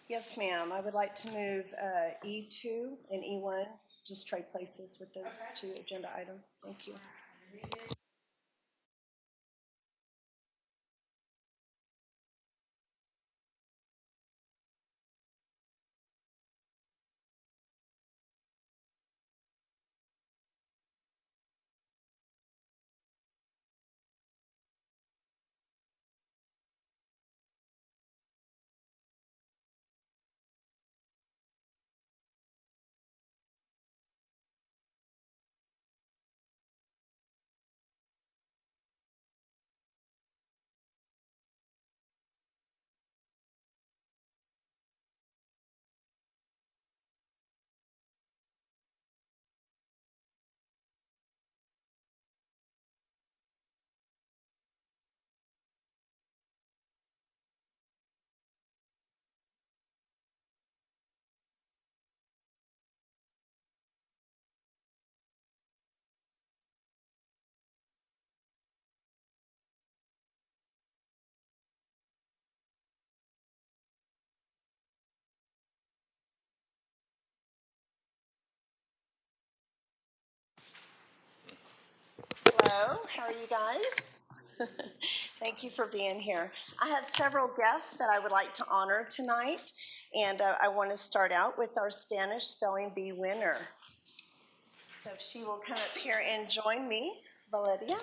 Yes, ma'am. I would like to move E2 and E1, just trade places with those two agenda items. Thank you. Hello, how are you guys? Thank you for being here. I have several guests that I would like to honor tonight, and I want to start out with our Spanish Spelling Bee winner. So if she will come up here and join me, Valeria.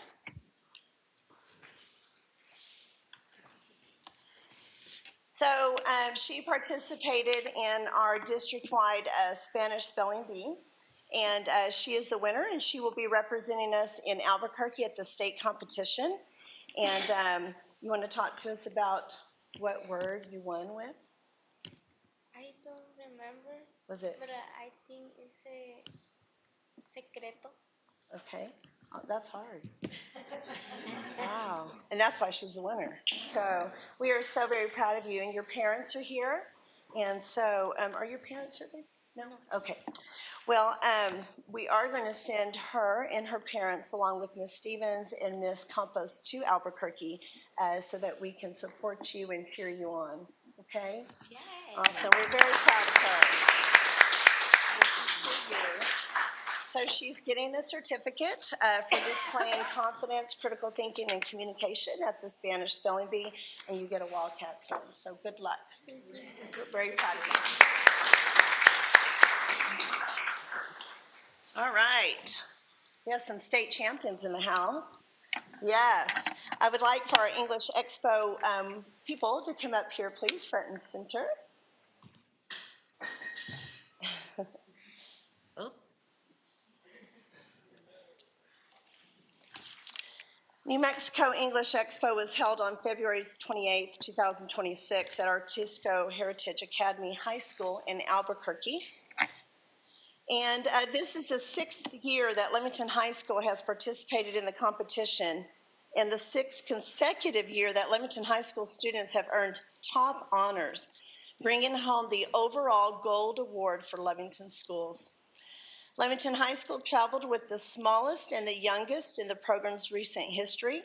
So she participated in our district-wide Spanish Spelling Bee, and she is the winner, and she will be representing us in Albuquerque at the state competition. And you want to talk to us about what word you won with? I don't remember. Was it? But I think it's a secreto. Okay. Oh, that's hard. Wow. And that's why she's the winner. So we are so very proud of you. And your parents are here. And so, are your parents here? No? Okay. Well, we are going to send her and her parents, along with Miss Stevens and Miss Campos, to Albuquerque so that we can support you and cheer you on. Okay? Yay. Awesome. We're very proud of her. This is for you. So she's getting a certificate for displaying confidence, critical thinking, and communication at the Spanish Spelling Bee, and you get a Wildcat pin. So good luck. Thank you. We're very proud of you. All right. We have some state champions in the house. Yes. I would like for our English Expo people to come up here, please, front and center. New Mexico English Expo was held on February 28th, 2026 at Artisco Heritage Academy High School in Albuquerque. And this is the 6th year that Leamington High School has participated in the competition, and the 6th consecutive year that Leamington High School students have earned top honors, bringing home the overall gold award for Leamington schools. Leamington High School traveled with the smallest and the youngest in the program's recent history.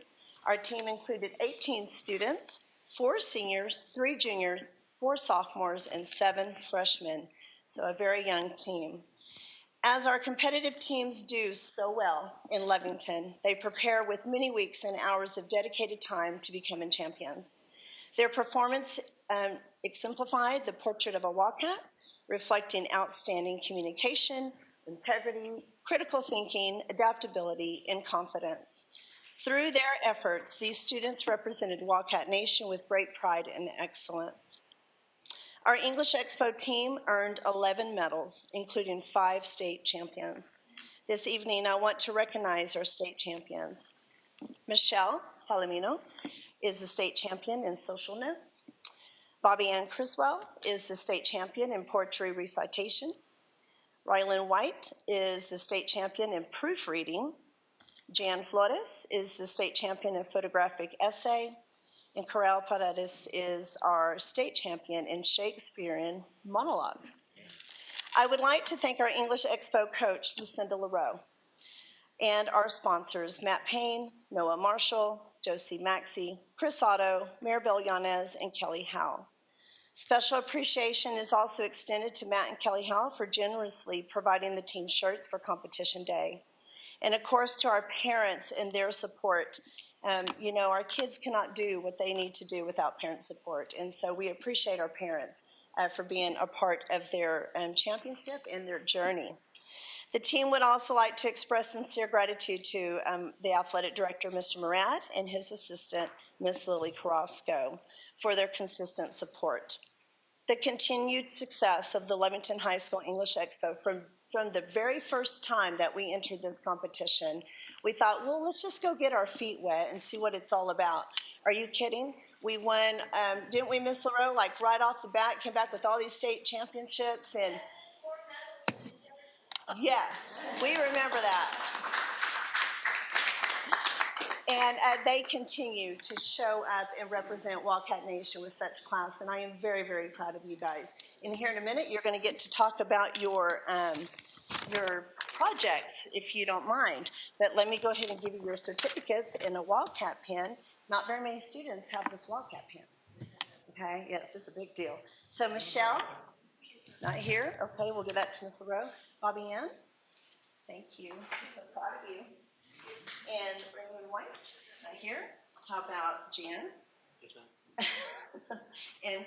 Our team included 18 students, 4 seniors, 3 juniors, 4 sophomores, and 7 freshmen, so a very young team. As our competitive teams do so well in Leamington, they prepare with many weeks and hours of dedicated time to becoming champions. Their performance exemplified the portrait of a Wildcat, reflecting outstanding communication, integrity, critical thinking, adaptability, and confidence. Through their efforts, these students represented Wildcat Nation with great pride and excellence. Our English Expo team earned 11 medals, including 5 state champions. This evening, I want to recognize our state champions. Michelle Palomino is the state champion in social notes. Bobby Ann Criswell is the state champion in poetry recitation. Rylan White is the state champion in proofreading. Jan Flores is the state champion in photographic essay. And Corral Paredes is our state champion in Shakespearean monologue. I would like to thank our English Expo coach, Lucinda LaRoe, and our sponsors, Matt Payne, Noah Marshall, Josie Maxey, Chris Otto, Maribel Yanez, and Kelly Howe. Special appreciation is also extended to Matt and Kelly Howell for generously providing the team shirts for competition day. And of course, to our parents and their support. You know, our kids cannot do what they need to do without parent support. And so we appreciate our parents for being a part of their championship and their journey. The team would also like to express sincere gratitude to the athletic director, Mr. Murad, and his assistant, Ms. Lily Carrasco, for their consistent support. The continued success of the Levington High School English Expo from the very first time that we entered this competition, we thought, well, let's just go get our feet wet and see what it's all about. Are you kidding? We won, didn't we, Miss LaRoe? Like right off the bat, came back with all these state championships and yes, we remember that. And they continue to show up and represent Wildcat Nation with such class, and I am very, very proud of you guys. And here in a minute, you're going to get to talk about your projects, if you don't mind. But let me go ahead and give you your certificates and a Wildcat pin. Not very many students have this Wildcat pin. Okay, yes, it's a big deal. So Michelle, not here. Okay, we'll give that to Miss LaRoe. Bobby Ann, thank you. I'm so proud of you. And Raymond White, right here. How about Jan? Yes, ma'am. And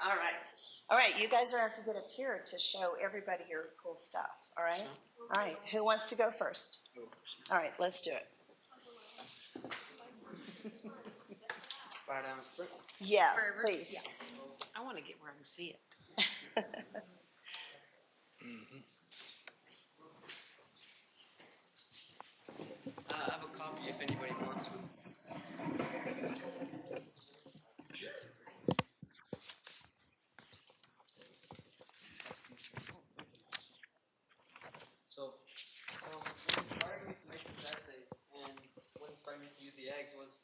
all right. All right, you guys are going to have to get up here to show everybody your cool stuff. All right? All right, who wants to go first? All right, let's do it. Right front. Yes, please. Yeah. I want to get where I can see it. I have a copy if anybody wants one. So what inspired me to make this essay and what inspired me to use the eggs was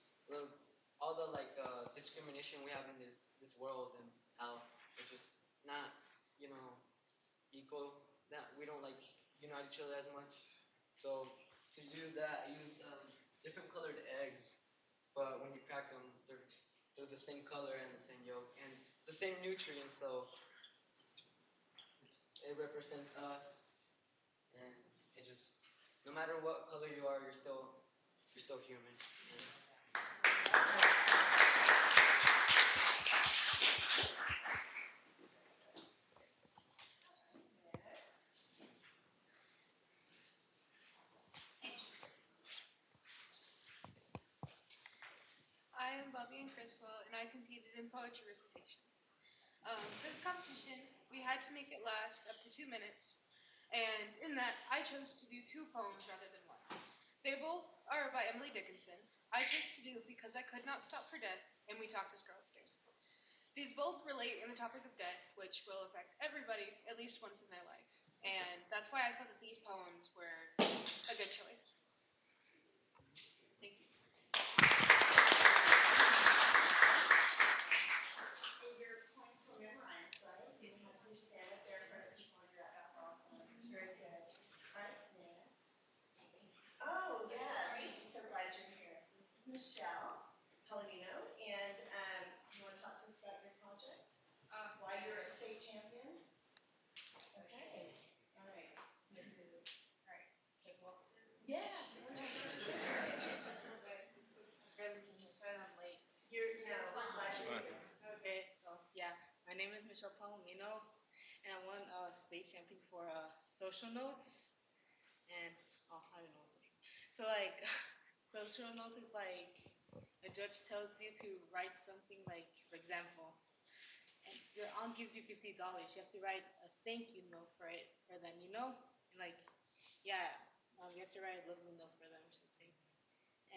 all the discrimination we have in this world and how we're just not, equal, that we don't unite each other as much. So to use that, I used different colored eggs, but when you crack them, they're the same color and the same yolk, and it's the same nutrients. So it represents us, and it just no matter what color you are, you're still human. I am Bobby and Criswell, and I competed in poetry recitation. For this competition, we had to make it last up to 2 minutes, and in that, I chose to do 2 poems rather than 1. They both are by Emily Dickinson. I chose to do Because I Could Not Stop for Death, and We Talked as Girls Do. These both relate in the topic of death, which will affect everybody at least once in their life, and that's why I felt that these poems were a good choice. Thank you. Memorized, right? You have to stand up there in front of people and do that. That's awesome. Very good. All right, next. Oh, yes. I'm so glad you're here. This is Michelle Palomino, and you want to talk to us about your project? Why you're a state champion? Okay. All right. Yes. Sorry I'm late. You're glad you're here. Okay, so yeah, my name is Michelle Palomino, and I won a state champion for social notes. And I don't know social. So social notes is like a judge tells you to write something like, for example, and your aunt gives you $50. You have to write a thank you note for them, and yeah, you have to write a lovely note for them or something.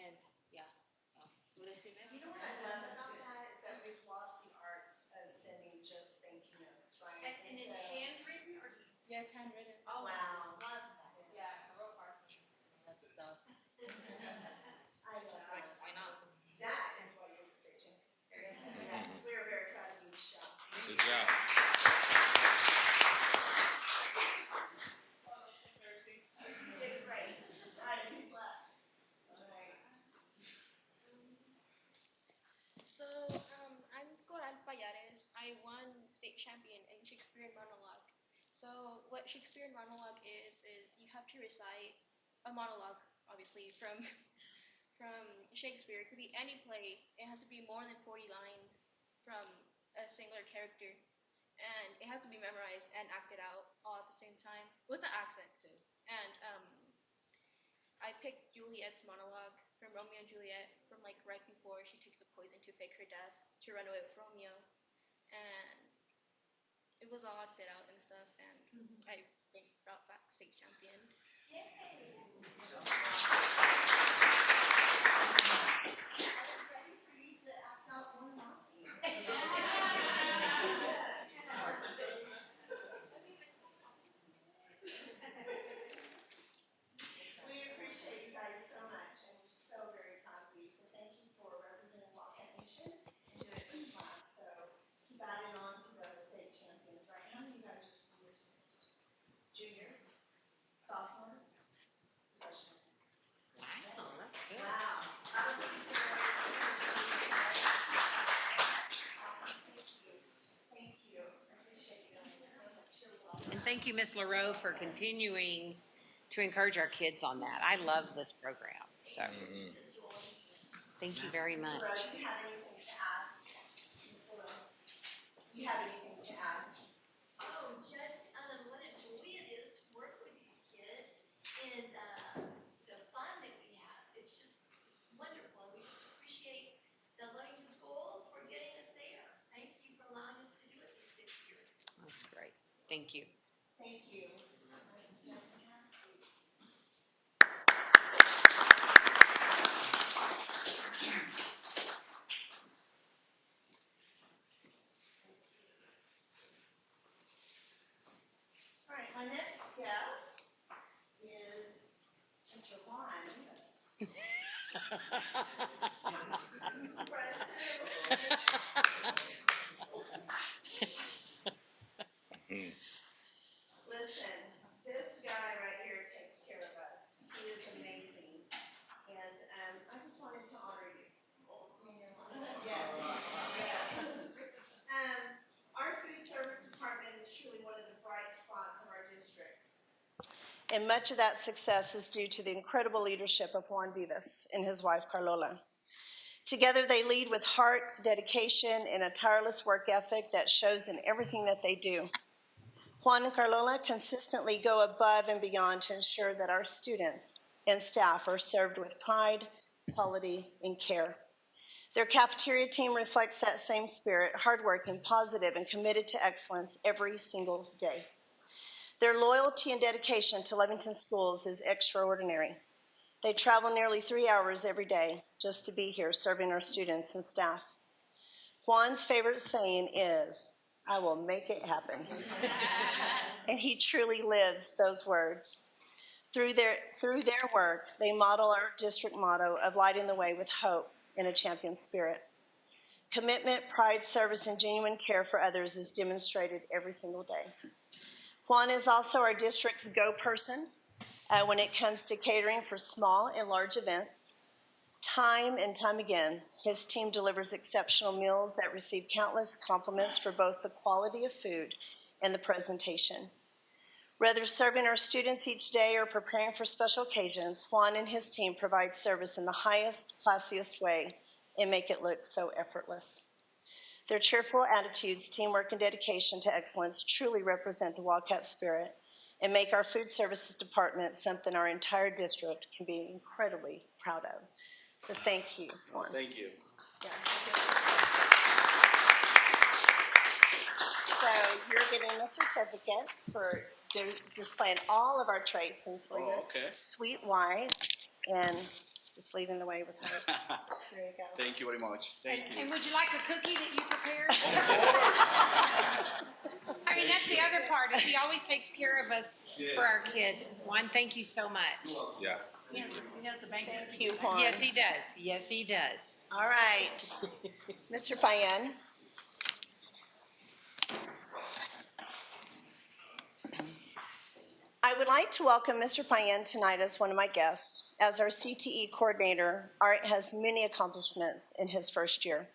And yeah, what did I say next? You know what I love about that is that we've lost the art of sending just thank you notes, right? And it's handwritten or? Yeah, it's handwritten. Oh, wow. Love that. Yeah, I wrote parts of that stuff. I love that. Why not? That is why you're the state champion. Yes, we are very proud of you, Michelle. Good job. You did great. All right, who's left? All right. So, I'm Coral Payares. I won state champion in Shakespearean monologue. So what Shakespearean monologue is you have to recite a monologue, obviously, from from Shakespeare. It could be any play. It has to be more than 40 lines from a singular character. And it has to be memorized and acted out all at the same time with an accent too. And I picked Juliet's monologue from Romeo and Juliet from like right before she takes the poison to fake her death to run away with Romeo. And it was all acted out and stuff. And I think brought back state champion. We appreciate you guys so much, and we're so very proud of you. So thank you for representing Wildcat Nation and doing it with class. So keep adding on to those state champions, right? How many of you guys are seniors? Juniors? Sophomores? Freshmen? Wow, that's good. Wow. I don't think it's very awesome. Thank you. Thank you. I appreciate you guys so much. You're welcome. And thank you, Ms. LaRoe, for continuing to encourage our kids on that. I love this program, so thank you very much. Rose, do you have anything to add? Ms. Willow, do you have anything to add? Oh, just what a joy it is to work with these kids and the fun that we have. It's wonderful. We just appreciate the Lovington schools for getting us there. Thank you for allowing us to do it these 6 years. That's great. Thank you. Thank you. All right, my next guest is Mr. Juan. Listen, this guy right here takes care of us. He is amazing. And I just wanted to honor you. Yes, yes. Our food service department is truly one of the bright spots of our district. And much of that success is due to the incredible leadership of Juan Vivas and his wife, Carlola. Together, they lead with heart, dedication, and a tireless work ethic that shows in everything that they do. Juan and Carlola consistently go above and beyond to ensure that our students and staff are served with pride, quality, and care. Their cafeteria team reflects that same spirit, hardworking, positive, and committed to excellence every single day. Their loyalty and dedication to Lovington schools is extraordinary. They travel nearly 3 hours every day just to be here serving our students and staff. Juan's favorite saying is, "I will make it happen." And he truly lives those words. Through their work, they model our district motto of lighting the way with hope and a champion spirit. Commitment, pride, service, and genuine care for others is demonstrated every single day. Juan is also our district's go person when it comes to catering for small and large events. Time and time again, his team delivers exceptional meals that receive countless compliments for both the quality of food and the presentation. Whether serving our students each day or preparing for special occasions, Juan and his team provide service in the highest, classiest way and make it look so effortless. Their cheerful attitudes, teamwork, and dedication to excellence truly represent the Wildcat spirit and make our food services department something our entire district can be incredibly proud of. So thank you, Juan. Thank you. Yes. So you're getting a certificate for displaying all of our traits, including sweet white and just leading the way with hope. There you go. Thank you very much. Thank you. And would you like a cookie that you prepared? Of course. I mean, that's the other part, is he always takes care of us for our kids. Juan, thank you so much. Yeah. Thank you, Juan. Yes, he does. Yes, he does. All right. Mr. Payan. I would like to welcome Mr. Payan tonight as one of my guests. As our CTE coordinator, Art has many accomplishments in his first year.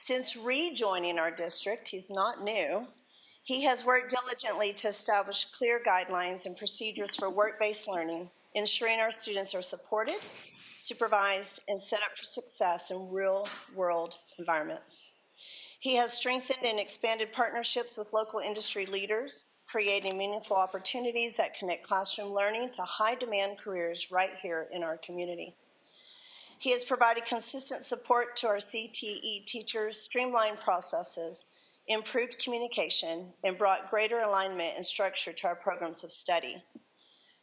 Since rejoining our district, he's not new, he has worked diligently to establish clear guidelines and procedures for work-based learning, ensuring our students are supported, supervised, and set up for success in real-world environments. He has strengthened and expanded partnerships with local industry leaders, creating meaningful opportunities that connect classroom learning to high-demand careers right here in our community. He has provided consistent support to our CTE teachers, streamlined processes, improved communication, and brought greater alignment and structure to our programs of study.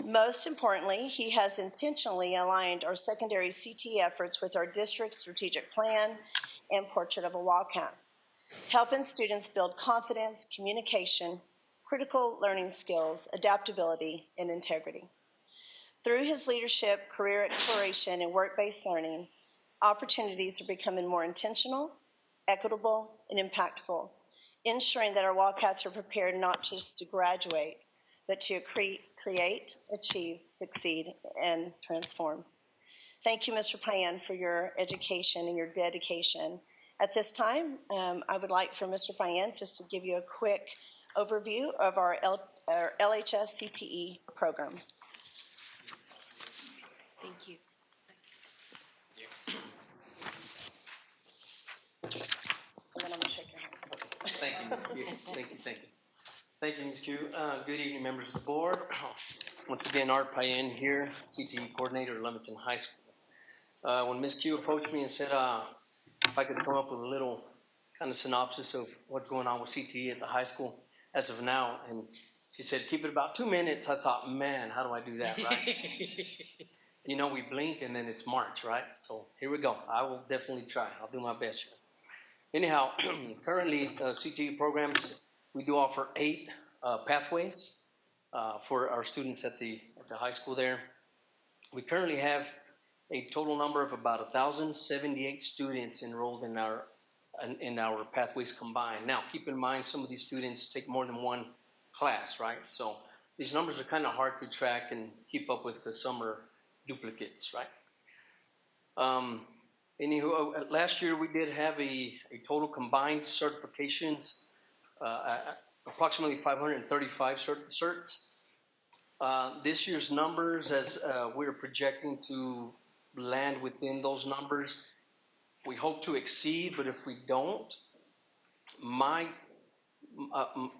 Most importantly, he has intentionally aligned our secondary CTE efforts with our district's strategic plan and Portrait of a Wildcat, helping students build confidence, communication, critical learning skills, adaptability, and integrity. Through his leadership, career exploration, and work-based learning, opportunities are becoming more intentional, equitable, and impactful, ensuring that our Wildcats are prepared not just to graduate, but to create, achieve, succeed, and transform. Thank you, Mr. Payan, for your education and your dedication. At this time, I would like for Mr. Payan just to give you a quick overview of our LHS CTE program. Thank you. And then I'm going to shake your hand. Thank you, Ms. Q. Thank you, Ms. Q. Good evening, members of the board. Once again, Art Payan here, CTE coordinator at Leamington High School. When Ms. Q approached me and said if I could come up with a little kind of synopsis of what's going on with CTE at the high school as of now, and she said, keep it about 2 minutes, I thought, man, how do I do that, right? You know, we blink and then it's March, right? So here we go. I will definitely try. I'll do my best here. Anyhow, currently CTE programs, we do offer 8 pathways for our students at the high school there. We currently have a total number of about 1,078 students enrolled in our pathways combined. Now, keep in mind some of these students take more than one class, right? So these numbers are kind of hard to track and keep up with because some are duplicates, right? Anywho, last year we did have a total combined certifications, approximately 535 certs. This year's numbers, as we're projecting to land within those numbers, we hope to exceed, but if we don't,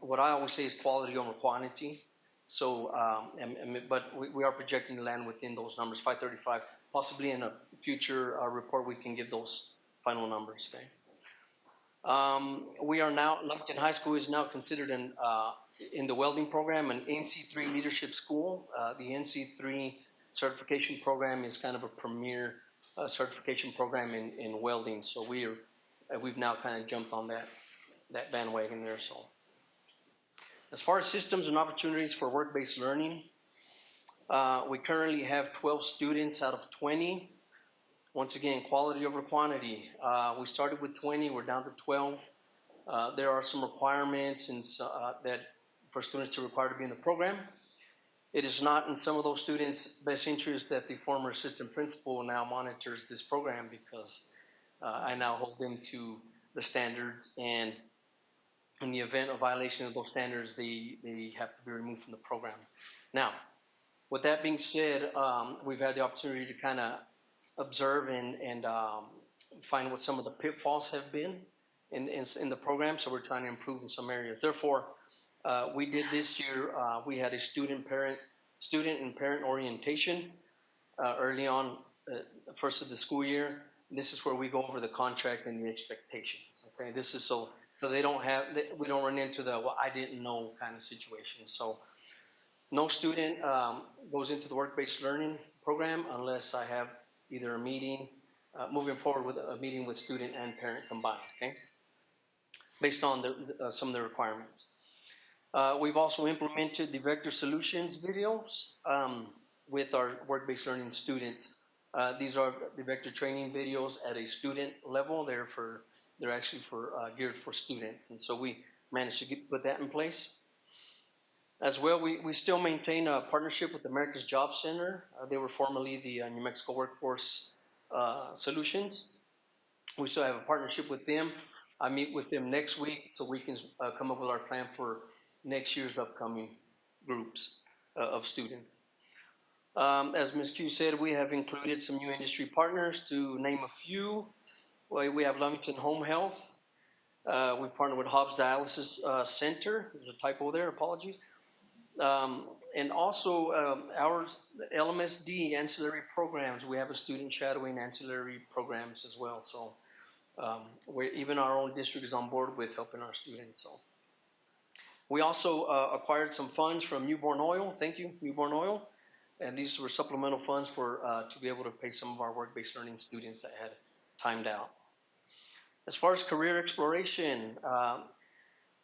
what I always say is quality over quantity. So, but we are projecting to land within those numbers, 535. Possibly in a future report, we can give those final numbers. Okay. We are now, Leamington High School is now considered in the welding program an NC3 leadership school. The NC3 certification program is kind of a premier certification program in welding. So we've now kind of jumped on that bandwagon there. So as far as systems and opportunities for work-based learning, we currently have 12 students out of 20. Once again, quality over quantity. We started with 20, we're down to 12. There are some requirements that for students to require to be in the program. It is not in some of those students' best interest that the former assistant principal now monitors this program because I now hold them to the standards, and in the event of violation of those standards, they have to be removed from the program. Now, with that being said, we've had the opportunity to kind of observe and find what some of the pitfalls have been in the program, so we're trying to improve in some areas. Therefore, we did this year, we had a student and parent orientation early on, first of the school year. This is where we go over the contract and the expectations. Okay, this is so we don't run into the well, I didn't know kind of situation. So no student goes into the work-based learning program unless I have either a meeting, moving forward with a meeting with student and parent combined, okay? Based on some of the requirements. We've also implemented the Vector Solutions videos with our work-based learning students. These are the Vector training videos at a student level. They're actually geared for students, and so we managed to put that in place. As well, we still maintain a partnership with America's Job Center. They were formerly the New Mexico Workforce Solutions. We still have a partnership with them. I meet with them next week so we can come up with our plan for next year's upcoming groups of students. As Ms. Q said, we have included some new industry partners. To name a few, we have Lovington Home Health. We've partnered with Hobbs Dialysis Center. There's a typo there, apologies. And also our LMSD ancillary programs. We have a student shadowing ancillary programs as well. So even our own district is on board with helping our students. So we also acquired some funds from Newborn Oil. Thank you, Newborn Oil. And these were supplemental funds for to be able to pay some of our work-based learning students that had timed out. As far as career exploration,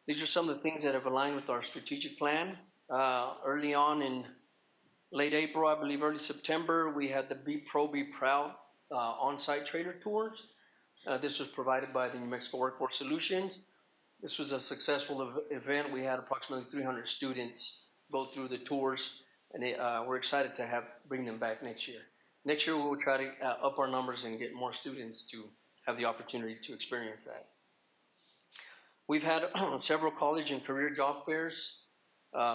these are some of the things that have aligned with our strategic plan. Early on in late April, I believe early September, we had the Be Pro, Be Proud on-site trader tours. This was provided by the New Mexico Workforce Solutions. This was a successful event. We had approximately 300 students go through the tours, and we're excited to bring them back next year. Next year, we will try to up our numbers and get more students to have the opportunity to experience that. We've had several college and career job fairs.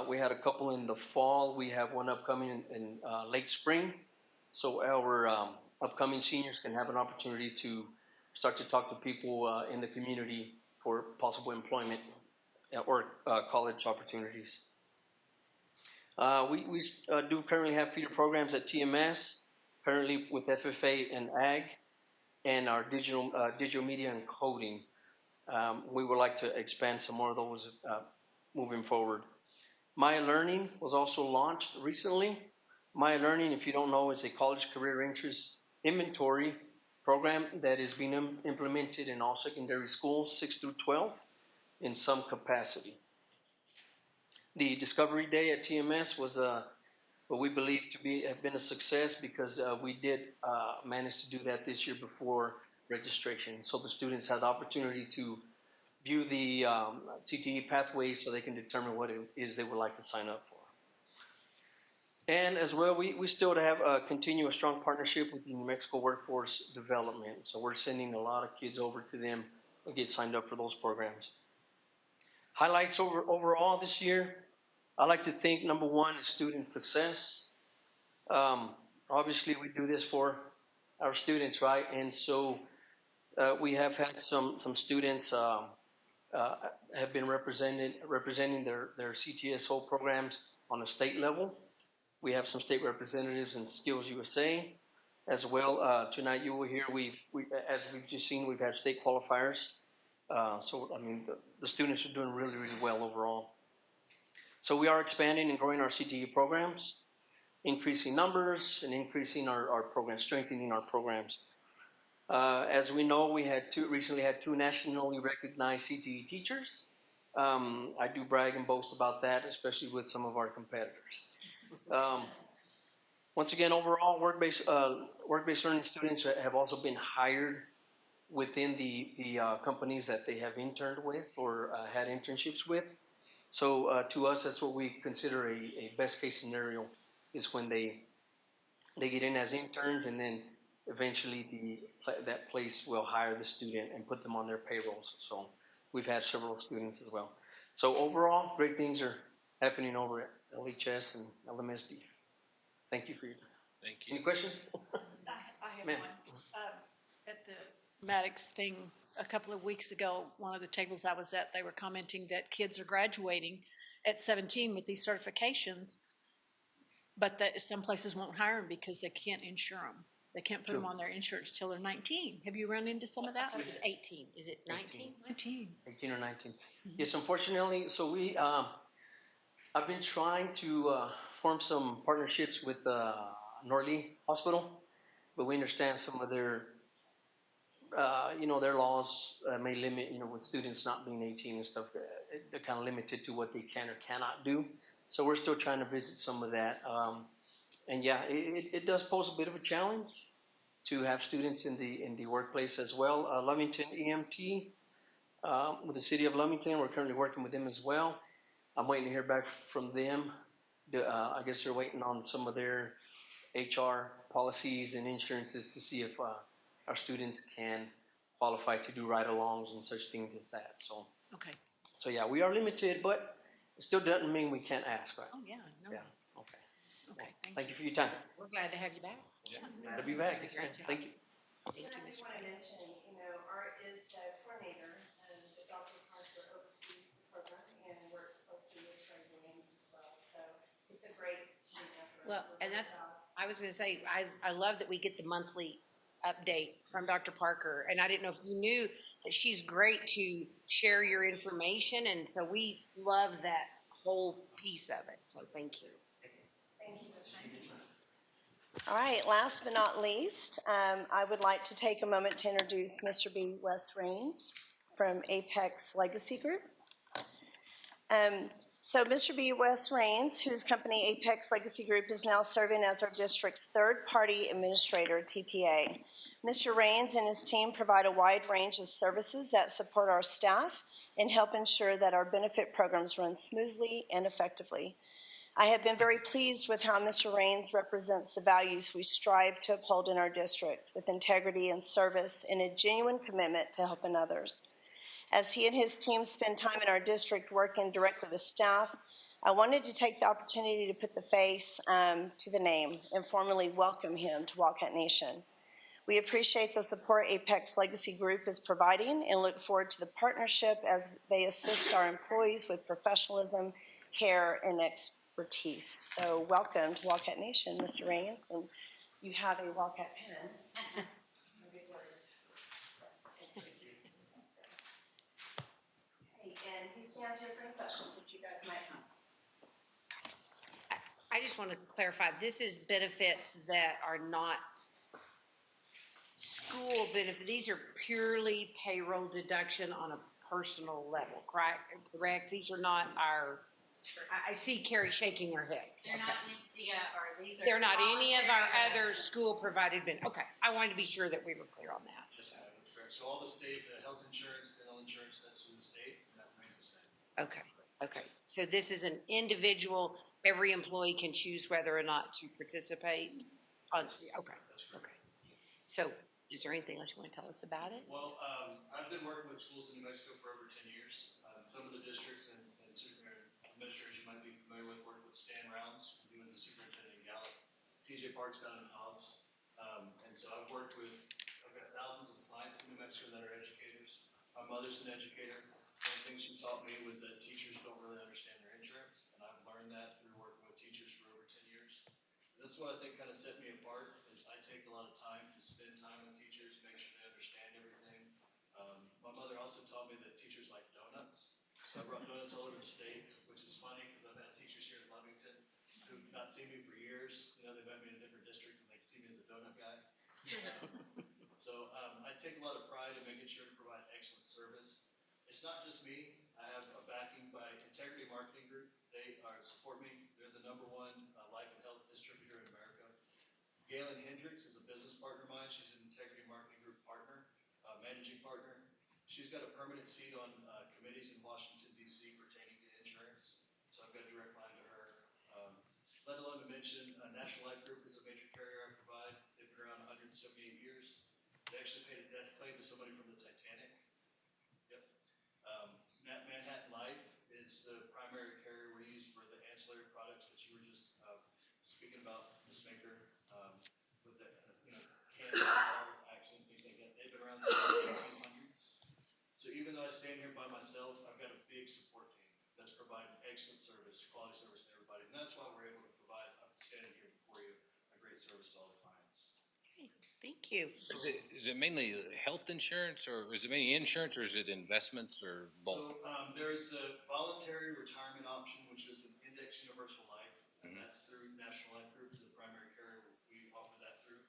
We had a couple in the fall. We have one upcoming in late spring. So our upcoming seniors can have an opportunity to start to talk to people in the community for possible employment or college opportunities. We do currently have feeder programs at TMS, currently with FFA and Ag, and our digital media and coding. We would like to expand some more of those moving forward. Maya Learning was also launched recently. Maya Learning, if you don't know, is a college career interest inventory program that is being implemented in all secondary schools, 6 through 12, in some capacity. The Discovery Day at TMS was what we believe to have been a success because we did manage to do that this year before registration. So the students had the opportunity to view the CTE pathways so they can determine what it is they would like to sign up for. And as well, we still continue a strong partnership with the New Mexico Workforce Development. So we're sending a lot of kids over to them and get signed up for those programs. Highlights overall this year, I like to think number one is student success. Obviously, we do this for our students, right? And so we have had some students have been representing their CTSO programs on a state level. We have some state representatives in Skills USA as well. Tonight you will hear as we've just seen, we've had state qualifiers. So I mean, the students are doing really, really well overall. So we are expanding and growing our CTE programs, increasing numbers and increasing our programs, strengthening our programs. As we know, we recently had two nationally recognized CTE teachers. I do brag and boast about that, especially with some of our competitors. Once again, overall, work-based learning students have also been hired within the companies that they have interned with or had internships with. So to us, that's what we consider a best-case scenario is when they get in as interns and then eventually that place will hire the student and put them on their payrolls. So we've had several students as well. So overall, great things are happening over at LHS and LMSD. Thank you for your time. Thank you. Any questions? I have Ma'am. one. At the Maddox thing a couple of weeks ago, one of the tables I was at, they were commenting that kids are graduating at 17 with these certifications, but that some places won't hire them because they can't insure them. They can't put them on their insurance till they're 19. Have you run into some of I that? thought it was 18. Is it 19? 19. 18 or 19. Yes, unfortunately, so I've been trying to form some partnerships with Norley Hospital, but we understand some of their, their laws may limit, with students not being 18 and stuff, they're kind of limited to what they can or cannot do. So we're still trying to visit some of that. And yeah, it does pose a bit of a challenge to have students in the workplace as well. Lovington EMT, with the city of Lovington, we're currently working with them as well. I'm waiting to hear back from them. I guess they're waiting on some of their HR policies and insurances to see if our students can qualified to do ride-alongs and such things as that. So, Okay. so yeah, we are limited, but it still doesn't mean we can't ask, right? Oh, yeah, no. Yeah, okay. Okay, Thank you for your time. We're glad to have you back. Glad to be back. Yes, ma'am. Thank you. Thank And I you, just Mr. want to Green. mention, Art is the coordinator, and Dr. Parker oversees the program and works closely with Trey Williams as well. So it's a great team effort. Well, We're and very that's, proud. I was gonna say, I love that we get the monthly update from Dr. Parker. And I didn't know if you knew that she's great to share your information. And so we love that whole piece of it. So thank you. Thank you, Mr. All right, last but not least, I would like to take a moment to introduce Mr. B. Wes Raines from Apex Legacy Group. So Mr. B. Wes Raines, whose company Apex Legacy Group is now serving as our district's third-party administrator, TPA. Mr. Raines and his team provide a wide range of services that support our staff and help ensure that our benefit programs run smoothly and effectively. I have been very pleased with how Mr. Raines represents the values we strive to uphold in our district with integrity and service and a genuine commitment to helping others. As he and his team spend time in our district working directly with staff, I wanted to take the opportunity to put the face to the name and formally welcome him to Wildcat Nation. We appreciate the support Apex Legacy Group is providing and look forward to the partnership as they assist our employees with professionalism, care, and expertise. So welcome to Wildcat Nation, Mr. Raines, and you have a Wildcat pen. No big words. So, thank you. Okay, and he stands here for any questions that you guys might have. I just want to clarify, this is benefits that are not school benefit. These are purely payroll deduction on a personal level, correct? These are not our, I see Carrie shaking her head. They're not NIPSIA or these are. They're not any of our voluntary other school-provided benefits. Okay, I wanted to be sure that we were clear on that. Yes, ma'am, that's correct. So all the state, the health insurance, dental insurance, that's through the state, and that remains the same. Okay. So this is an individual, every employee can choose whether or not to participate on, okay. That's correct. Okay. So is there anything else you want to tell us about it? Well, I've been working with schools in New Mexico for over 10 years. Some of the districts and administrators you might be familiar with worked with Stan Rounds, he was the superintendent in Gallup, TJ Parks down in Hobbs. And so I've got thousands of clients in New Mexico that are educators. My mother's an educator. One thing she taught me was that teachers don't really understand their insurance, and I've learned that through working with teachers for over 10 years. This is what I think kind of set me apart, is I take a lot of time to spend time with teachers, make sure they understand everything. My mother also taught me that teachers like donuts, so I brought donuts all over the state, which is funny because I've had teachers here in Lovington who've not seen me for years. They met me in a different district and they see me as a donut guy. So I take a lot of pride in making sure to provide excellent service. It's not just me. I have a backing by Integrity Marketing Group. They support me. They're the #1 life and health distributor in America. Galen Hendricks is a business partner of mine. She's an Integrity Marketing Group partner, managing partner. She's got a permanent seat on committees in Washington, D.C. pertaining to insurance. So I've got a direct line to her. Let alone to mention, National Life Group is a major carrier I provide. They've been around 178 years. They actually paid a death claim to somebody from the Titanic. Yep. Manhattan Life is the primary carrier we use for the ancillary products that you were just speaking about, Ms. Maker, with the cancer, accident, things like that. They've been around since the 1800s. So even though I stand here by myself, I've got a big support team that's providing excellent service, quality service to everybody. And that's why we're able to provide, I'm standing here before you, a great service to all the clients. Okay, thank you. Is it mainly health insurance, or is it mainly insurance, or is it investments, or both? So there's the voluntary retirement option, which is an index universal life, and that's through National Life Group, is the primary carrier we offer that through.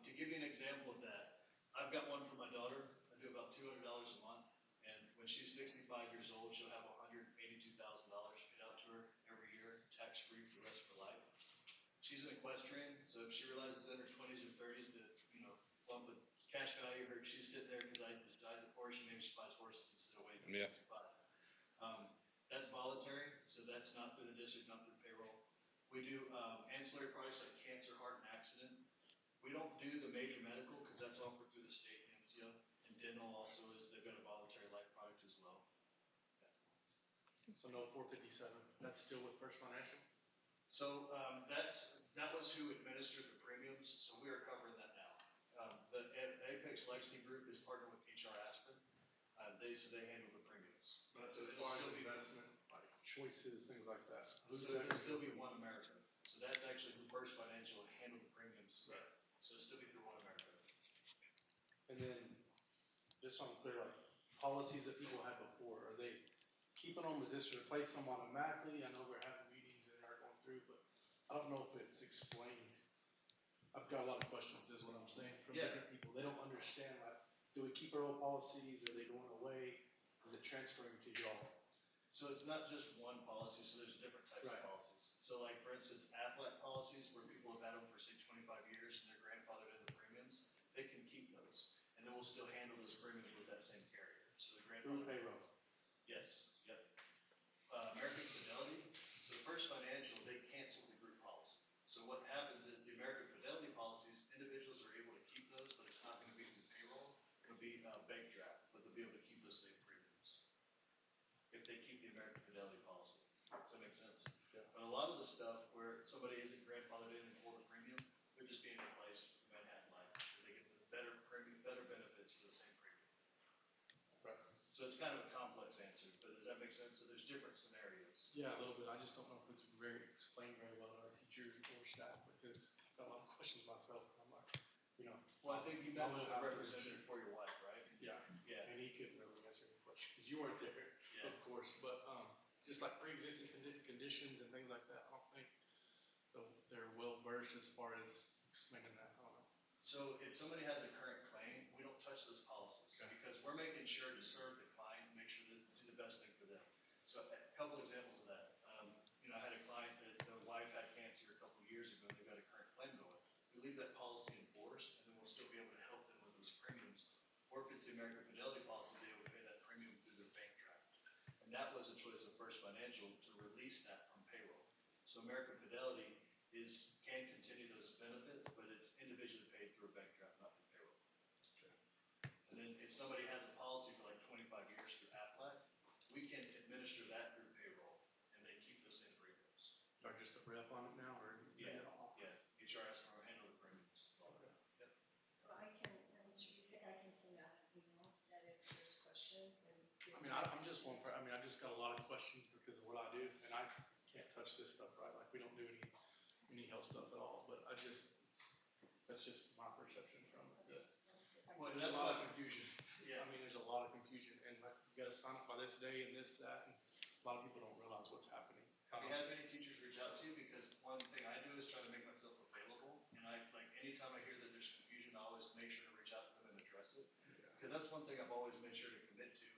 To give you an example of that, I've got one for my daughter. I do about $200 a month, and when she's 65 years old, she'll have $182,000 paid out to her every year, tax-free for the rest of her life. She's an equestrian, so if she realizes in her 20s or 30s that, bump the cash value of her, she's sitting there because I decided for her, maybe she buys horses instead of waiting till 65. That's voluntary, so that's not through the district, not through payroll. We do ancillary products like cancer, heart, and accident. We don't do the major medical because that's offered through the state NCO and dental also is, they've got a voluntary life product as well. So no 457, that's still with First Financial? So that was who administered the premiums, so we are covering that now. The Apex Legacy Group is partnered with HR Aspen. They handle the premiums. But So as it'll far as still be investment, like choices, things like that. So it'll still be One America. So that's actually who First Financial handled the premiums. Right. So it'll still be through One America. And then, just so I'm clear, like policies that people had before, are they keeping them? Is this replacing them automatically? I know we're having meetings and are going through, but I don't know if it's explained. I've got a lot of questions, is what I'm saying, from different people. They don't understand, like, do we keep our old policies? Are they going away? Is it transferring to y'all? So it's not just one policy, so there's different types of policies. So like, for instance, AFLAC policies, where people have had them for say 25 years and they're grandfathered in the premiums, they can keep those. And then we'll still handle those premiums with that same carrier. So the Through grandfather. payroll. Yes, yep. American Fidelity, so First Financial, they canceled the group policy. So what happens is the American Fidelity policies, individuals are able to keep those, but it's not gonna be through payroll. It'll be bank draft, but they'll be able to keep those same premiums if they keep the American Fidelity policy. Does that make sense? Yeah. But a lot of the stuff where somebody isn't grandfathered in and pulled a premium, they're just being replaced with Manhattan Life because they get the better premium, better benefits for the same premium. Right. So it's kind of a complex answer, but does that make sense? So there's different scenarios. Yeah, a little bit. I just don't know if it's explained very well to our teachers or staff, because I've got a lot of questions myself. I'm like, you know. Well, I think you met with a representative for your wife, right? Yeah. Yeah. And he couldn't really answer any questions, because you weren't there, Yeah. of course, but, just like pre-existing conditions and things like that, I don't think they're well versed as far as explaining that. I don't know. So if somebody has a current claim, we don't touch those policies because we're making sure to serve the client, make sure that do the best thing for them. So a couple examples of that. I had a client that their wife had cancer a couple of years ago. They've got a current claim going. We leave that policy in force, and then we'll still be able to help them with those premiums. Or if it's the American Fidelity policy, they will pay that premium through their bank draft. And that was a choice of First Financial to release that from payroll. So American Fidelity can continue those benefits, but it's individually paid through a bank draft, not through payroll. Okay. And then if somebody has a policy for like 25 years through AFLAC, we can administer that through payroll, and they keep those same premiums. Are just a rep on it now, or? Yeah, HRS will handle the premiums. Okay. Yep. So I can, Mr. Busick, I can send out an email that if there's questions and. I mean, I'm just one, I just got a lot of questions because of what I do, and I can't touch this stuff, right? Like, we don't do any health stuff at all, but that's just my perception from it. Well, There's that's a lot why- of confusion. Yeah. I mean, there's a lot of confusion, and like, you gotta sign up by this day and this, that, and a lot of people don't realize what's happening. Have you had many teachers reach out to you? Because one thing I do is try to make myself available, and anytime I hear that there's confusion, I always make sure to reach out to them and address it. Because that's one thing I've always made sure to commit to.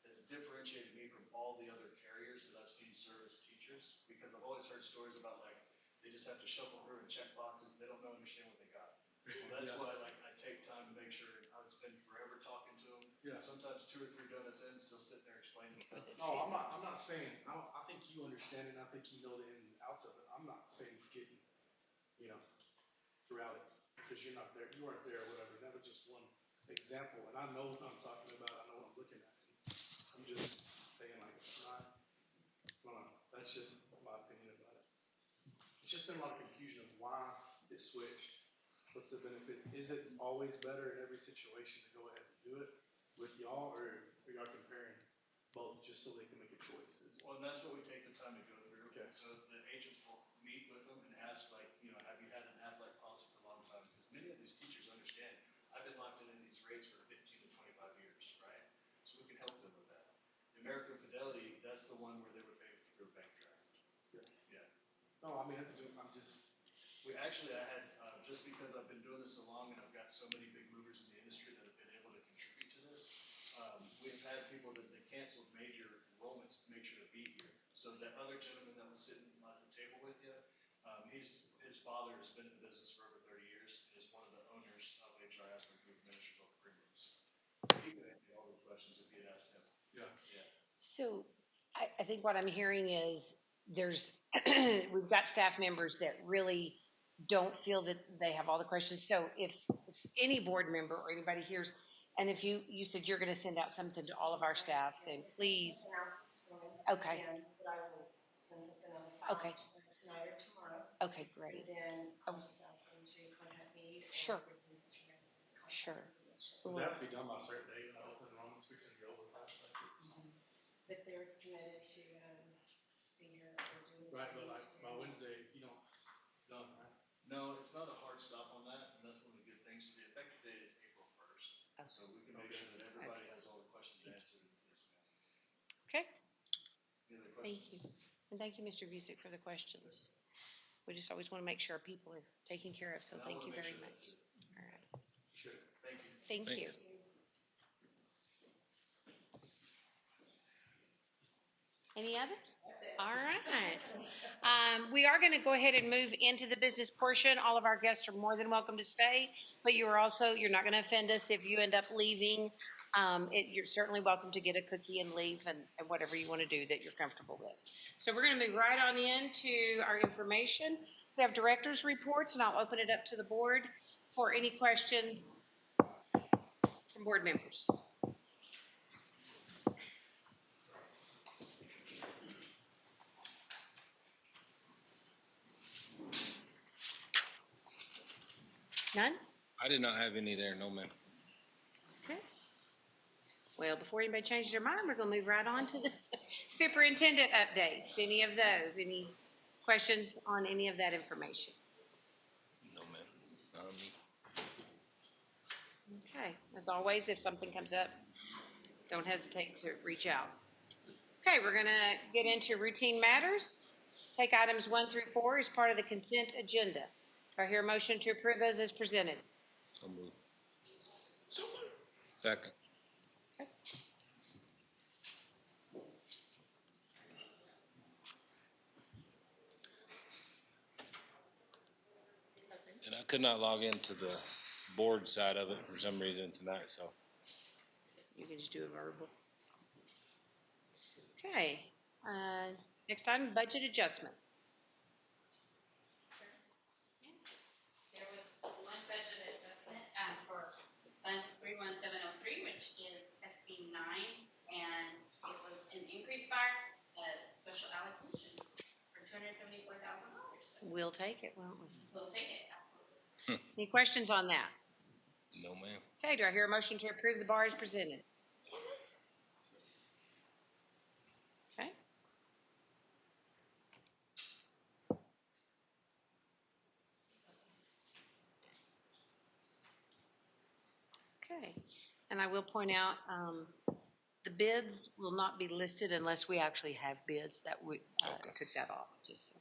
That's differentiated me from all the other carriers that I've seen service teachers. Because I've always heard stories about they just have to shuffle through and check boxes. They don't understand what they got. Well, that's why I take time to make sure I would spend forever talking to them. Yeah. Sometimes 2 or 3 donuts in, still sitting there explaining stuff. No, I'm not saying, I think you understand it, and I think you know the ins and outs of it. I'm not saying it's getting, throughout it, because you're not there, you weren't there or whatever. That was just one example, and I know what I'm talking about, I know what I'm looking at. I'm just saying, it's not, I don't know, that's just my opinion about it. It's just been a lot of confusion of why it switched. What's the benefits? Is it always better in every situation to go ahead and do it with y'all, or are y'all comparing both just so they can make a choice? Well, and that's what we take the time to go through. Okay. So the agents will meet with them and ask, have you had an athletic policy for a long time? Because many of these teachers understand, I've been locked in these rates for 15 to 25 years, right? So we can help them with that. The American Fidelity, that's the one where they would pay for their bank draft. Yeah. Yeah. No, I mean, I'm just. I had, just because I've been doing this so long and I've got so many big movers in the industry that have been able to contribute to this, we've had people that they canceled major enrollments to make sure to be here. So that other gentleman that was sitting at the table with you, his father has been in the business for over 30 years and is one of the owners of HR Aspen who administers all the premiums. He could answer all those questions if you had asked him. Yeah. Yeah. So I think what I'm hearing is we've got staff members that really don't feel that they have all the questions. So if any board member or anybody hears, And if you said you're gonna send out something to all of our staff saying, please, okay, But I will send something else Okay. out tonight or tomorrow. okay, And great, then I'll just ask them to contact me. or Sure. Mr. Ramsey's contact Sure. information. Does that have to be done by a certain date, open enrollment's fixing to be over fast, like it's. But they're committed to, being here or doing. Right, what but they like need to by do. Wednesday, you don't, it's done, right? No, it's not a hard stop on that, and that's one of the good things. The effective date is April 1st. So we can make sure that everybody has all the questions answered. Yes, ma'am. okay, Any other thank questions? you. And thank you, Mr. Busick, for the questions. We just always wanna make sure our people are taken care of, so And I thank wanna you make very sure that much. too. All right, Good, thank you. thank you. Thanks. Any others? All right. We are going to go ahead and move into the business portion. All of our guests are more than welcome to stay, but you're not going to offend us if you end up leaving. You're certainly welcome to get a cookie and leave and whatever you want to do that you're comfortable with. So we're going to move right on into our information. We have director's reports, and I'll open it up to the board for any questions from board members. None? I did not have any there, no ma'am. Okay. Well, before anybody changes their mind, we're gonna move right on to the superintendent updates. Any of those? Any questions on any of that information? No ma'am, not on me. Okay, as always, if something comes up, don't hesitate to reach out. Okay, we're gonna get into routine matters. Take items 1 through 4 as part of the consent agenda. Do I hear a motion to approve those as presented? So moved. Second. And I could not log into the board side of it for some reason tonight, so. You can just do a verbal. Okay, next item, budget adjustments. There was one budget adjustment, for Fund 31703, which is SB 9, and it was an increase by a special allocation for $274,000. We'll take it, won't we? We'll take it, absolutely. Any questions on that? No ma'am. Okay, do I hear a motion to approve the bar as presented? Okay. Okay, and I will point out, the bids will not be listed unless we actually have bids that we, took that off, just so.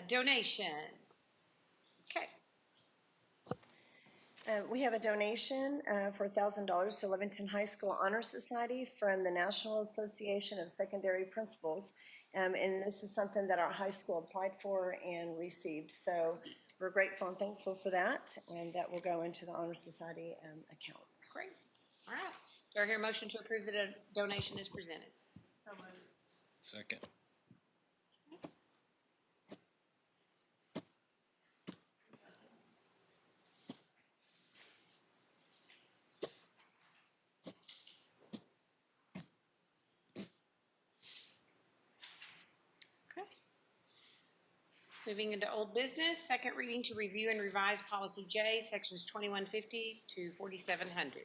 Donations. Okay, We have a donation for $1,000 to Livingston High School Honor Society from the National Association of Secondary Principals. And this is something that our high school applied for and received. So we're grateful and thankful for that, and that will go into the Honor Society account. great. All right. Do I hear a motion to approve the donation as presented? So moved. Second. Okay. Moving into old business, second reading to review and revise policy J, sections 2150 to 4700.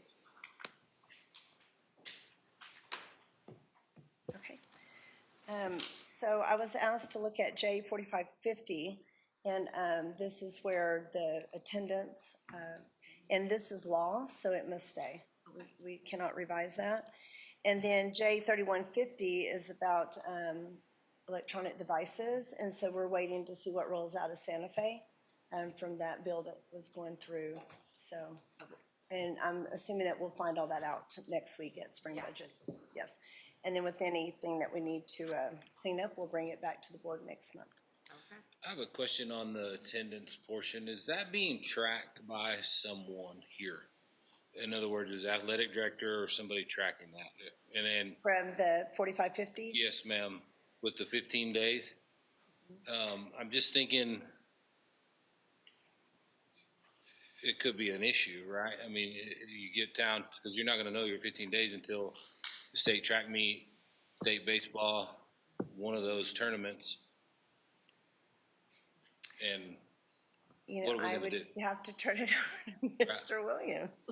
Okay. So I was asked to look at J 4550, and this is where the attendance, and this is law, so it must stay. We cannot revise that. And then J 3150 is about electronic devices, and so we're waiting to see what rolls out of Santa Fe from that bill that was going through, so. And I'm assuming that we'll find all that out next week at spring budget, yes. And then with anything that we need to clean up, we'll bring it back to the board next month. Okay. I have a question on the attendance portion. Is that being tracked by someone here? In other words, is athletic director or somebody tracking that? And From the 4550? yes, ma'am, with the 15 days. I'm just thinking, it could be an issue, right? I mean, you get down, because you're not gonna know your 15 days until the state track meet, state baseball, one of those tournaments. And You what know, are we I gonna would do? have to turn it over to Mr. Williams.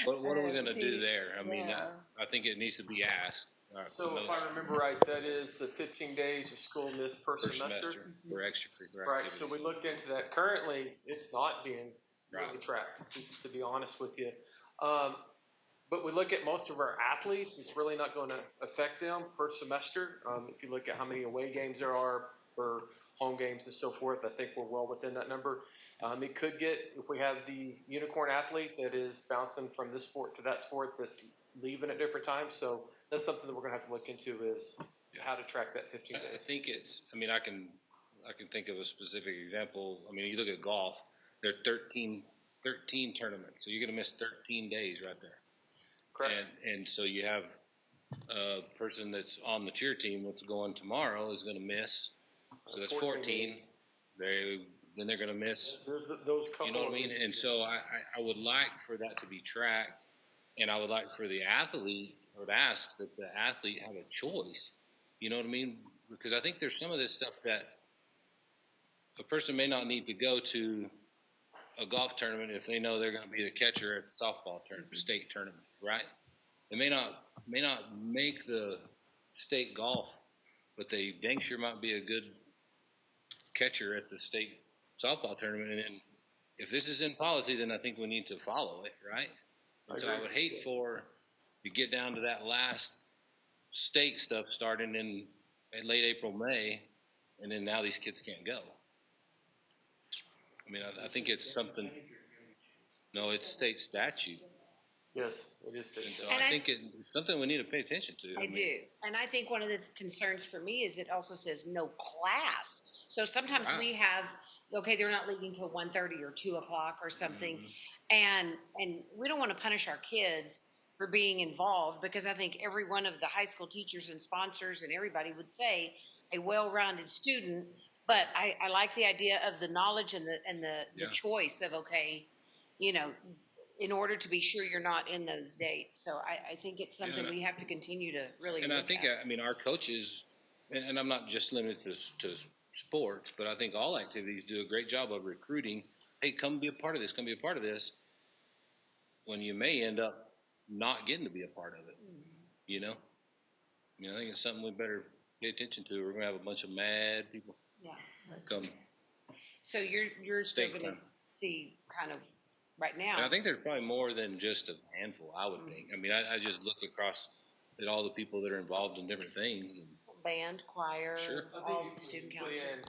What are we gonna Do do you- there? I mean, yeah. I think it needs to be asked. So if I remember right, that is the 15 days of school missed per Per semester. semester, for extracurricular Right, activities. so we looked into that. Currently, it's not being really Right. tracked, to be honest with you. But we look at most of our athletes, it's really not going to affect them per semester. If you look at how many away games there are per home games and so forth, I think we're well within that number. It could get, if we have the unicorn athlete that is bouncing from this sport to that sport that's leaving at different times. So that's something that we're going to have to look into is how to track that 15 days. I think it's, I mean, I can think of a specific example. I mean, you look at golf, there are 13 tournaments, so you're gonna miss 13 days right there. Correct. And so you have a person that's on the cheer team that's going tomorrow is gonna miss, so that's 14. Then they're gonna miss, Those couple you know what I mean? of- And so I would like for that to be tracked, and I would like for the athlete, I would ask that the athlete have a choice, you know what I mean? Because I think there's some of this stuff that a person may not need to go to a golf tournament if they know they're gonna be the catcher at the softball tournament, state tournament, right? They may not make the state golf, but they dang sure might be a good catcher at the state softball tournament. And if this is in policy, then I think we need to follow it, right? And so I would hate for you get down to that last state stuff starting in late April, May, and then now these kids can't go. I mean, I think it's something. No, it's state statute. Yes, it is. And so And I I- think it's something we need to pay attention to. I mean, do. And I think one of the concerns for me is it also says no class. So sometimes Wow. we have, okay, they're not leaving till 1:30 or 2 o'clock or something. Mm-hmm. And we don't want to punish our kids for being involved because I think every one of the high school teachers and sponsors and everybody would say a well-rounded student. But I like the idea of the knowledge and the Yeah. choice of, okay, you know, in order to be sure you're not in those dates. So I think it's something we have to continue to really And I look think, at. I mean, our coaches, and I'm not just limited to sports, but I think all activities do a great job of recruiting. Hey, come be a part of this, come be a part of this. When you may end up not getting to be a part of it, you know? I mean, I think it's something we better pay attention to. We're gonna have a bunch of mad people Yeah. come. So you're still State gonna time. see kind of right And I now, think there's probably more than just a handful, I would think. I mean, I just look across at all the people that are involved in different things. And band, choir, Sure. I all think student you put council. in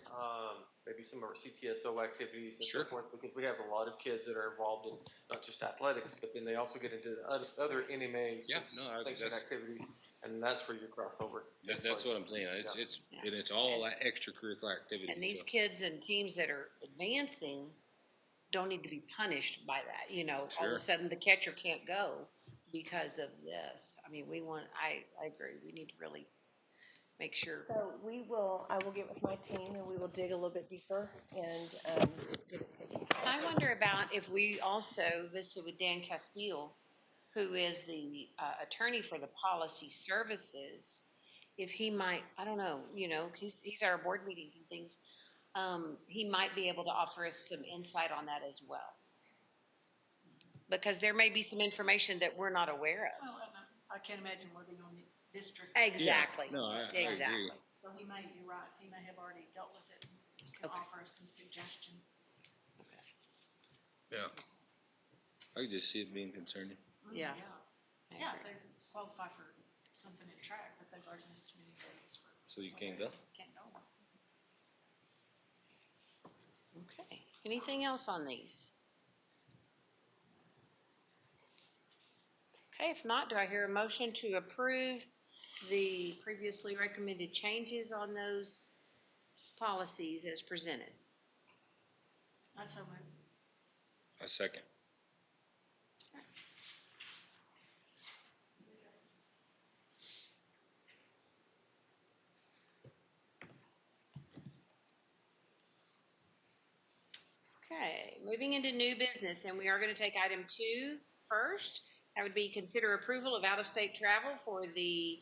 maybe some of our CTSO activities and Sure. so forth, because we have a lot of kids that are involved in not just athletics, but then they also get into the other NMA Yeah, no, I think sanctioned that's- activities, and that's where your crossover. that's what I'm saying. It's all extracurricular activities. And these so. kids and teams that are advancing don't need to be punished by that, you know, all of Sure. a sudden the catcher can't go because of this. I mean, I agree, we need to really make sure. So I will get with my team and we will dig a little bit deeper and get it taken care of. I wonder about if we also visited with Dan Castile, who is the attorney for the policy services, if he might, I don't know, you know, he's our board meetings and things, he might be able to offer us some insight on that as well. Because there may be some information that we're not aware of. Well, and I can't imagine where the only district. Exactly. No, I Exactly. agree. So you're right, he may have already dealt with it and can Okay. offer us some suggestions. Yeah. I could just see it being concerning. Yeah. Yeah, if they qualify for something at track, but they've already missed too many days. So you can't go? Can't go. Okay, anything else on these? Okay, if not, do I hear a motion to approve the previously recommended changes on those policies as presented? I so moved. A second. Okay, moving into new business, and we are going to take item 2 first. That would be consider approval of out-of-state travel for the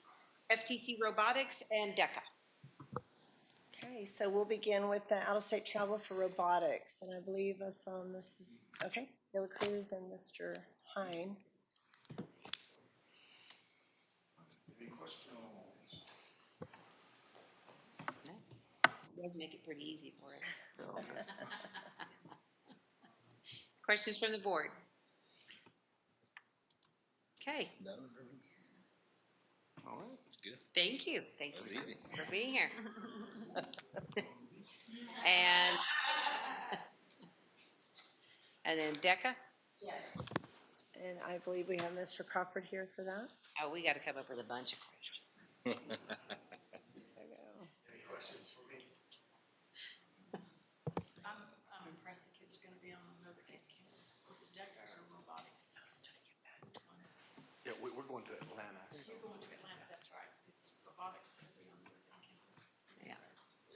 FTC Robotics and DECA. Okay, so we'll begin with the out-of-state travel for robotics, and I believe I saw Mrs. Okay, De La Cruz and Mr. Hine. Any questions? You guys make it pretty easy for us. Questions from the board? Okay, No, for me. All right. It's good. thank you. Thank That was you easy. for being here. And then DECA? Yes. And I believe we have Mr. Crawford here for that. Oh, we got to come up with a bunch of questions. There we go. Any questions for me? I'm impressed the kids are gonna be on another campus. Is it DECA or robotics? Yeah, we're going to Atlanta. You're going to Atlanta, that's right. It's robotics that'll be on the other campus. Yeah,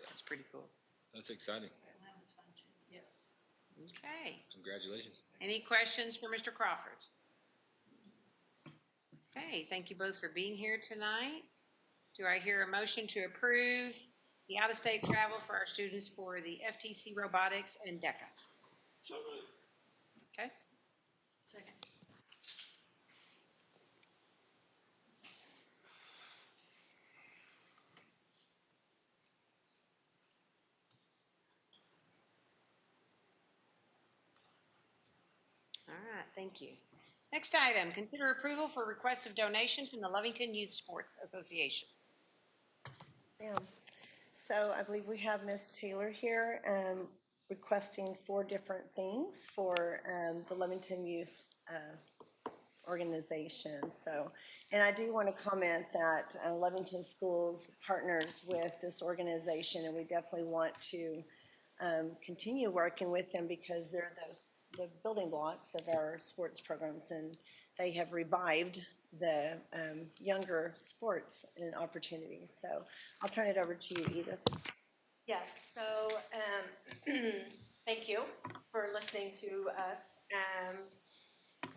that's pretty cool. That's exciting. Atlanta's fun too, yes. Okay. Congratulations. Any questions for Mr. Crawford? Okay, thank you both for being here tonight. Do I hear a motion to approve the out-of-state travel for our students for the FTC Robotics and DECA? Okay, Second. all right, thank you. Next item, consider approval for request of donation from the Lovington Youth Sports Association. Sam. So I believe we have Ms. Taylor here requesting 4 different things for the Lovington Youth organization. So, and I do want to comment that Lovington Schools partners with this organization, and we definitely want to continue working with them because they're the building blocks of our sports programs, and they have revived the younger sports and opportunities. So I'll turn it over to you, Edith. Yes, so thank you for listening to us.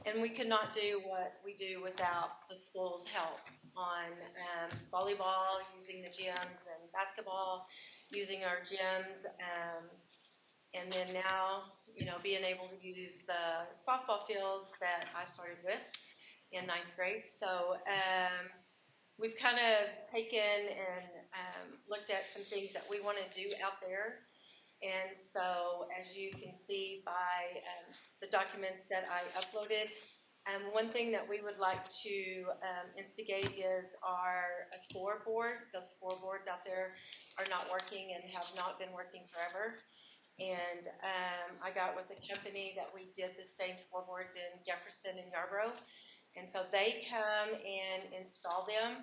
And we could not do what we do without the school's help on volleyball, using the gyms, and basketball, using our gyms, and then now, being able to use the softball fields that I started with in 9th grade. So we've kind of taken and looked at some things that we want to do out there. And so as you can see by the documents that I uploaded, one thing that we would like to instigate is a scoreboard. Those scoreboards out there are not working and have not been working forever. And I got with a company that we did the same scoreboards in Jefferson and Yarborough. And so they come and install them.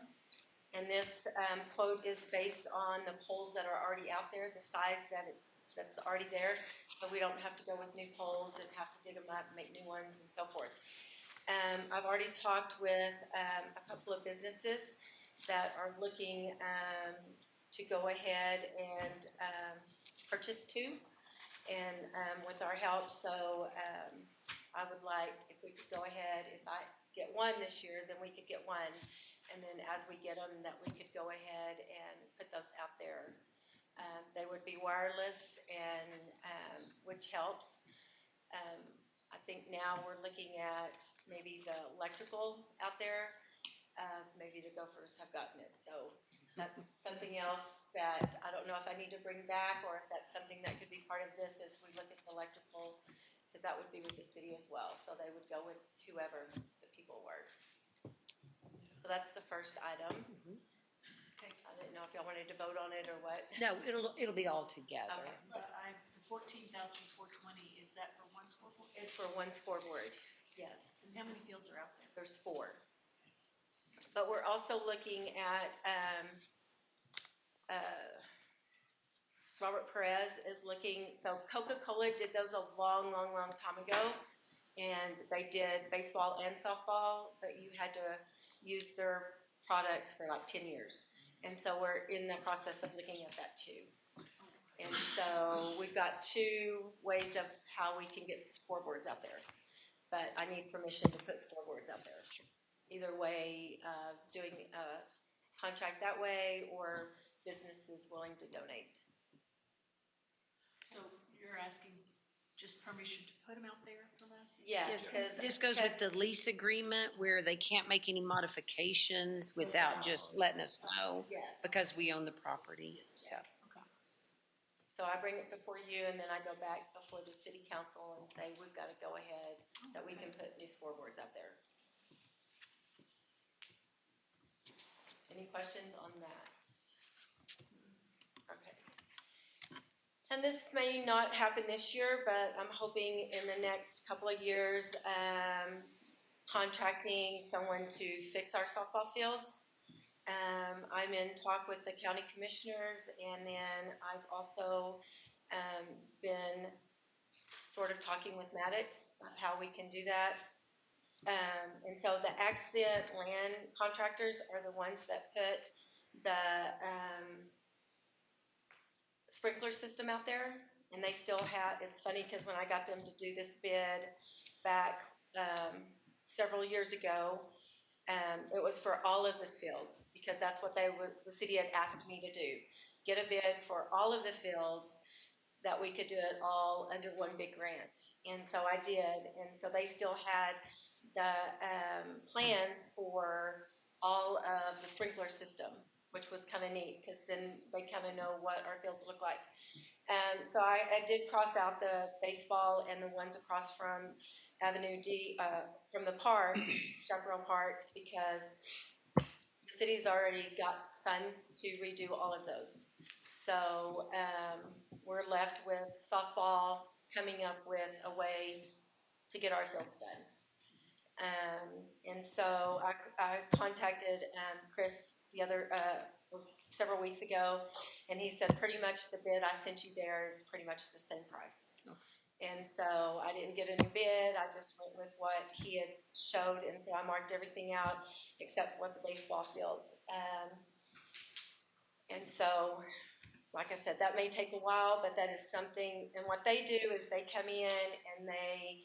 And this quote is based on the poles that are already out there, the size that's already there. So we don't have to go with new poles and have to dig them up and make new ones and so forth. I've already talked with a couple of businesses that are looking to go ahead and purchase 2. And with our help, so I would like, if we could go ahead, if I get 1 this year, then we could get 1. And then as we get them, that we could go ahead and put those out there. They would be wireless, and which helps. I think now we're looking at maybe the electrical out there. Maybe the Gophers have gotten it, so that's something else that I don't know if I need to bring back, or if that's something that could be part of this as we look at the electrical, because that would be with the city as well. So they would go with whoever the people were. So that's the first item. Okay. I didn't know if y'all wanted to vote on it or what. No, it'll be all together. Okay. But the 14,420, is that for 1 scoreboard? It's for 1 scoreboard, yes. And how many fields are out there? There's 4. But we're also looking at, Robert Perez is looking, so Coca-Cola did those a long time ago, and they did baseball and softball, but you had to use their products for like 10 years. And so we're in the process of looking at that too. And so so we've got two ways of how we can get scoreboards out there. But I need permission to put scoreboards out there. Either way, doing a contract that way or businesses willing to donate. So you're asking just permission to put them out there from us? Yeah. Yes, because- this goes with the lease agreement where they can't make any modifications without just letting us know Yes. because we own the property, so. So I bring it before you and then I go back before the city council and say, we've got to go ahead, that we can put new scoreboards out there. Any questions on that? Okay. And this may not happen this year, but I'm hoping in the next couple of years, contracting someone to fix our softball fields. I'm in talk with the county commissioners, and then I've also been sort of talking with Maddox of how we can do that. And so the accent land contractors are the ones that put the sprinkler system out there, and they still have, it's funny because when I got them to do this bid back several years ago, it was for all of the fields because that's what the city had asked me to do. Get a bid for all of the fields that we could do it all under one big grant. And so I did, and so they still had the plans for all of the sprinkler system, which was kind of neat because then they kind of know what our fields look like. So I did cross out the baseball and the ones across from Avenue D, from the park, Chaparral Park, because the city's already got funds to redo all of those. So we're left with softball coming up with a way to get our fields done. And so I contacted Chris several weeks ago, and he said pretty much the bid I sent you there is pretty much the same price. Okay. And so I didn't get a new bid, I just went with what he had showed, and so I marked everything out except what the baseball fields. And so, like I said, that may take a while, but that is something, and what they do is they come in and they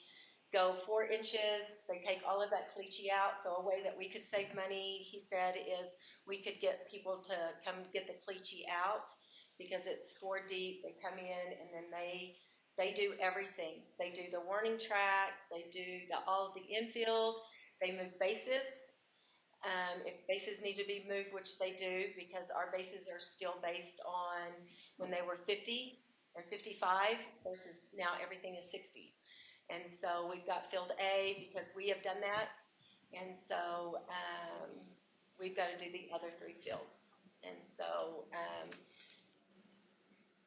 go 4 inches, they take all of that caliche out, so a way that we could save money, he said, is we could get people to come get the caliche out, because it's 4 deep, they come in and then they do everything. They do the warning track, they do all of the infield, they move bases. If bases need to be moved, which they do, because our bases are still based on when they were 50 or 55 versus now everything is 60. And so we've got field A because we have done that. And so we've got to do the other 3 fields. And so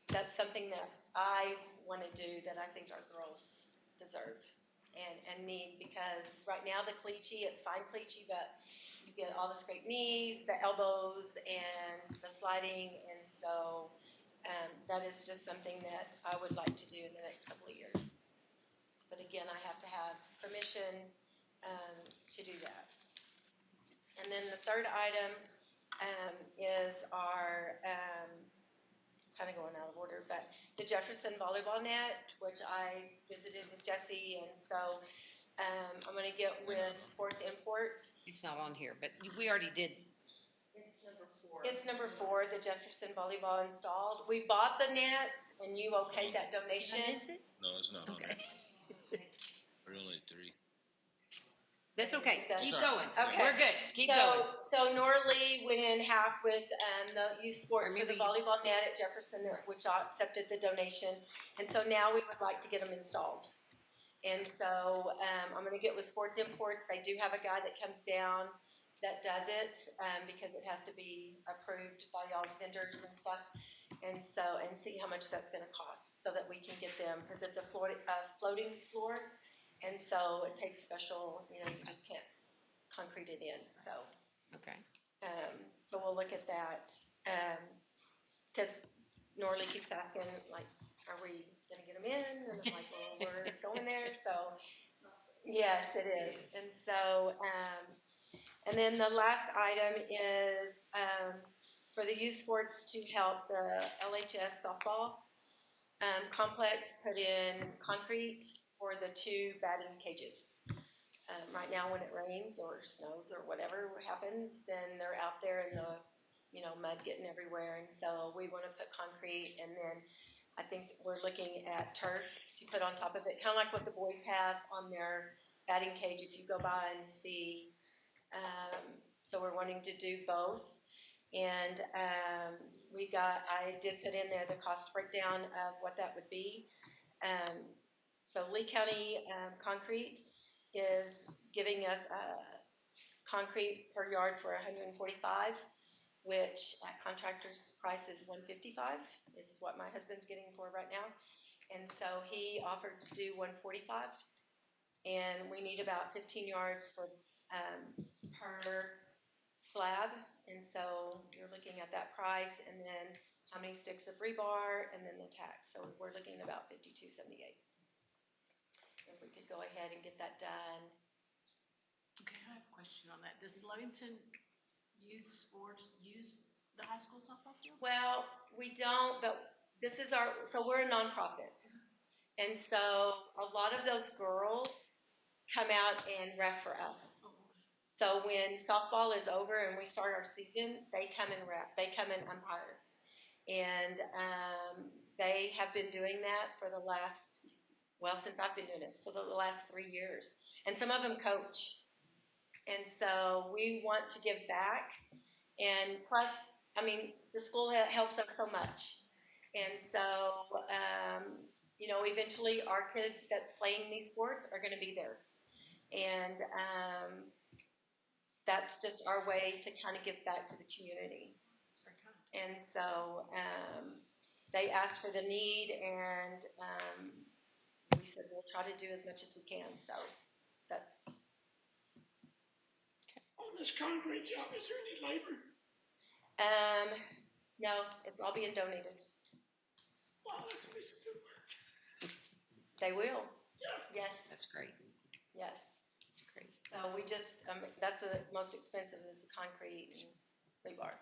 that's something that I want to do that I think our girls deserve and need, because right now the caliche, it's fine caliche, but you get all the scraped knees, the elbows, and the sliding, and so that is just something that I would like to do in the next couple of years. But again, I have to have permission to do that. And then the third item is our, kind of going out of order, but the Jefferson volleyball net, which I visited with Jesse, and so I'm going to get with Sports Imports. It's not on here, but we already did. It's number 4. It's number 4, the Jefferson volleyball installed. We bought the nets, and you okayed that donation. Did I miss it? No, it's not on Okay. there. We're only at 3. That's okay. Keep Sorry. going. Okay. We're good. Keep going. So Norley went in half with the youth sports Or for the maybe- volleyball net at Jefferson, which accepted the donation. And so now we would like to get them installed. And so I'm going to get with Sports Imports. They do have a guy that comes down that does it because it has to be approved by y'all's vendors and stuff. And so, and see how much that's going to cost so that we can get them, because it's a floating floor. And so it takes special, you just can't concrete it in, so. Okay. So we'll look at that, because Norley keeps asking, like, are we gonna get them in? And I'm like, well, we're going there, so. Yes, it is, and so, and then the last item is, for the youth sports to help the LHS softball. Complex put in concrete for the 2 batting cages. Right now, when it rains or snows or whatever happens, then they're out there in the, mud getting everywhere. And so we want to put concrete, and then I think we're looking at turf to put on top of it, kind of like what the boys have on their batting cage if you go by and see. So we're wanting to do both. And I did put in there the cost breakdown of what that would be. So Lee County Concrete is giving us concrete per yard for 145, which at contractor's price is 155. This is what my husband's getting for right now. And so he offered to do 145, and we need about 15 yards per slab. And so you're looking at that price, and then how many sticks of rebar, and then the tax. So we're looking at about $52.78. If we could go ahead and get that done. Okay, I have a question on that. Does Lovington Youth Sports use the high school softball field? Well, we don't, but this is so we're a nonprofit. And so a lot of those girls come out and ref for us. So when softball is over and we start our season, they come and ref. They come and umpire. And they have been doing that for since I've been doing it, so the last 3 years. And some of them coach. And so we want to give back. And plus, the school helps us so much. And so, eventually our kids that's playing these sports are going to be there. And that's just our way to kind of give back to the community. And so they asked for the need, and we said we'll try to do as much as we can. So that's... On this concrete job, is there any labor? No, it's all being donated. Wow, that's gonna be some good work. They will. Yeah. Yes. That's great. Yes. That's great. So we just, that's the most expensive is the concrete and rebar.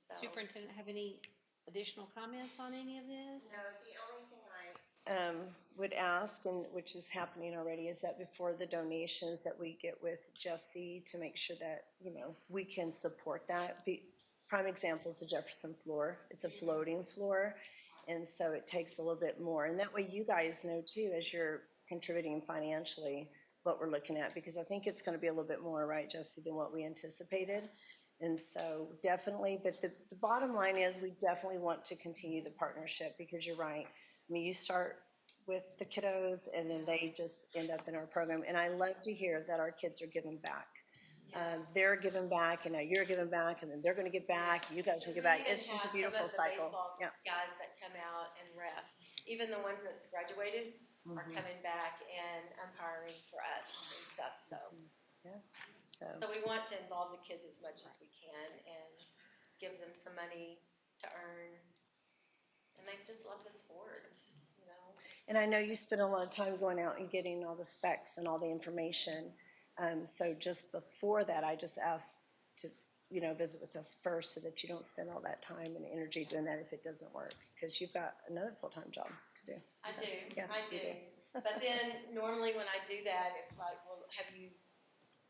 So. Superintendent, have any additional comments on any of this? No, the only thing I would ask, and which is happening already, is that before the donations that we get with Jesse to make sure that, we can support that. Prime example is the Jefferson floor. It's a floating floor, and so it takes a little bit more. And that way you guys know too, as you're contributing financially, what we're looking at, because I think it's going to be a little bit more, right, Jesse, than what we anticipated. And so definitely, but the bottom line is we definitely want to continue the partnership, because you're right. You start with the kiddos and then they just end up in our program. And I love to hear that our kids are giving back. They're giving back, and now you're giving back, and then they're going to give back, and you guys will give back. It's just a beautiful cycle. Yeah. Guys that come out and ref, even the ones that's graduated are coming back and umpiring for us and stuff. So yeah. So we want to involve the kids as much as we can and give them some money to earn. And they just love the sport, And I know you spend a lot of time going out and getting all the specs and all the information. So just before that, I just asked to, visit with us first so that you don't spend all that time and energy doing that if it doesn't work, because you've got another full-time job to do. I do. Yes, I you do. But then normally when I do that, it's like, well, have you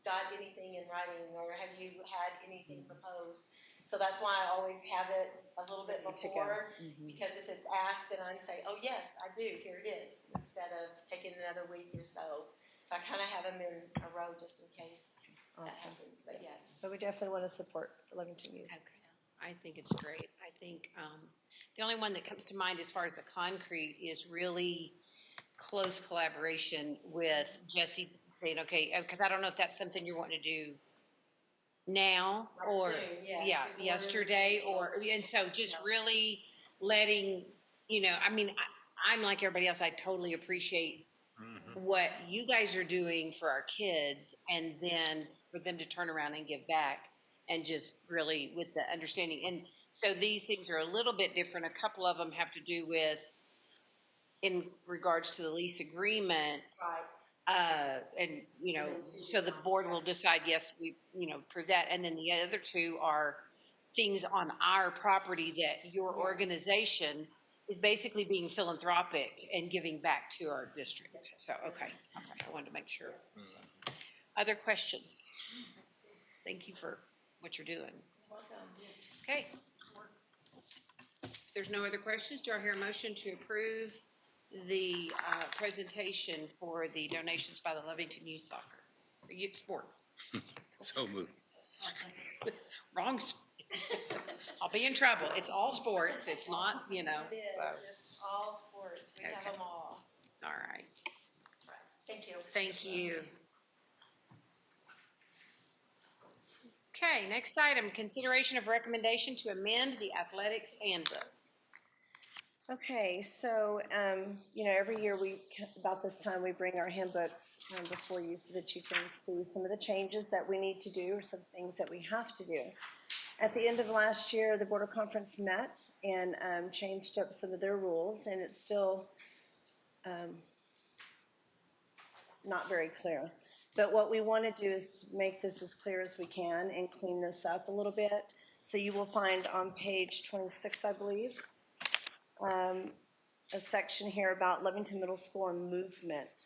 got anything in writing, or have you had anything proposed? So that's why I always have it a little bit before, because if it's asked, then I say, oh yes, I do, here it is, instead of taking another week or so. So I kind of have them in a row just in case that happens, but yes. But we definitely want to support Lovington Youth. Okay. I think it's great. I think the only one that comes to mind as far as the concrete is really close collaboration with Jesse saying, okay, because I don't know if that's something you're wanting to do now or soon, yes, yesterday, and so just really letting, I'm like everybody else, I totally appreciate what you guys are doing for our kids, and then for them to turn around and give back, and just really with the understanding. And so these things are a little bit different. A couple of them have to do with, in regards to the lease agreement. And, so the board will decide, yes, we, approve that. And then the other two are things on our property that your organization is basically being philanthropic and giving back to our district. So, okay, I wanted to make sure. So, other questions? Thank you for what you're doing. Okay. If there's no other questions, do I hear a motion to approve the presentation for the donations by the Lovington Youth Soccer, Youth Sports? So moved. Wrong. I'll be in trouble. It's all sports. It's not, It is, so. it's all sports, we have Okay. them all. All right. Thank you. Thank you. Okay, next item, consideration of recommendation to amend the athletics handbook. Okay, so, every year about this time, we bring our handbooks before you so that you can see some of the changes that we need to do or some things that we have to do. At the end of last year, the Board of Conference met and changed up some of their rules, and it's still not very clear. But what we want to do is make this as clear as we can and clean this up a little bit. So you will find on page 26, I believe, a section here about Lovington Middle School and movement.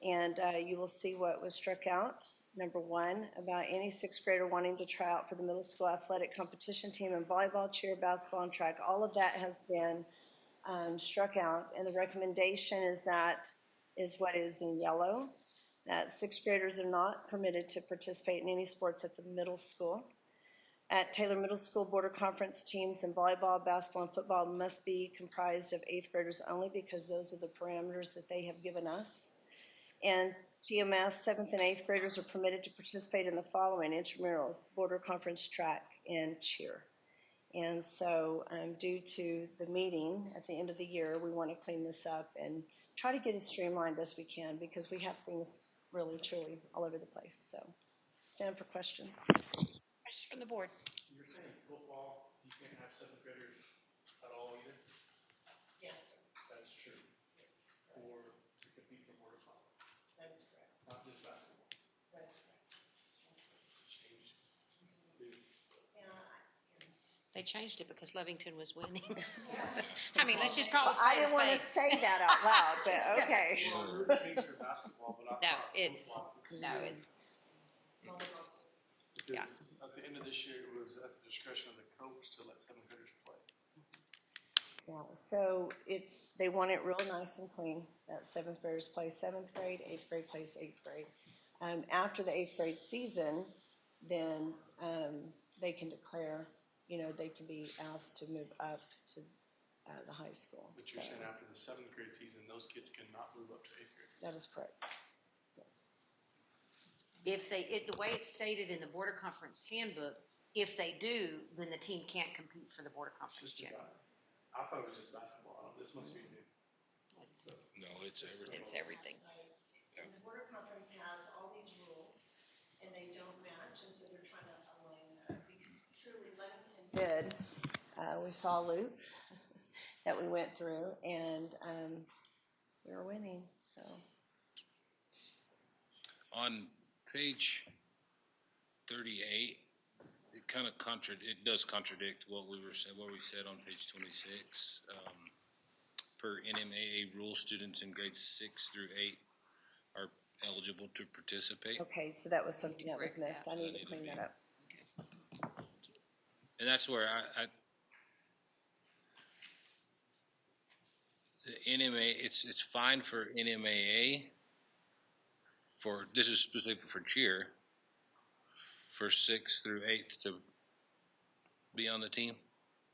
And you will see what was struck out. Number one, about any sixth grader wanting to try out for the middle school athletic competition team in volleyball, cheer, basketball, and track. All of that has been struck out. And the recommendation is what is in yellow, that sixth graders are not permitted to participate in any sports at the middle school. At Taylor Middle School, Border Conference teams in volleyball, basketball, and football must be comprised of eighth graders only because those are the parameters that they have given us. And TMS, seventh and eighth graders are permitted to participate in the following: intramurals, Border Conference track, and cheer. And so due to the meeting at the end of the year, we want to clean this up and try to get as streamlined as we can because we have things really, truly all over the place. So stand for questions. Questions from the board? You're saying football, you can't have seventh graders at all either? Yes, sir. That's true. Yes. Or to compete for Border Conference, That is correct. not just basketball. That's correct. Change. They changed it because Lovington was winning. I mean, let's just call it I spade a didn't want to spade. say that out loud, Just but okay. Well, we would change for basketball, but I No, thought football. it's, Because yeah. at the end of this year, it was at the discretion of the coach to let seventh graders play. Yeah, so they want it real nice and clean, that seventh graders play seventh grade, eighth grade plays eighth grade. After the eighth grade season, then they can declare, they can be asked to move up to the high school. But you're saying after the seventh grade season, those kids cannot move up to eighth grade? That is correct, yes. If the way it's stated in the Border Conference handbook, if they do, then the team can't compete for the Border Conference championship. I thought it was just basketball. This must be new. No, it's everything. It's everything. And the Border Conference has all these rules, and they don't match, and so they're trying to align that, because truly Lovington did. We saw a loop that we went through, and we were winning, so. On page 38, it does contradict what we said on page 26. Per NMAA rule, students in grades 6 through 8 are eligible to participate. Okay, so that was something that was missed. I need to clean that up. And that's where the NMA, it's fine for NMAA this is specific for cheer, for 6th through 8th to be on the team,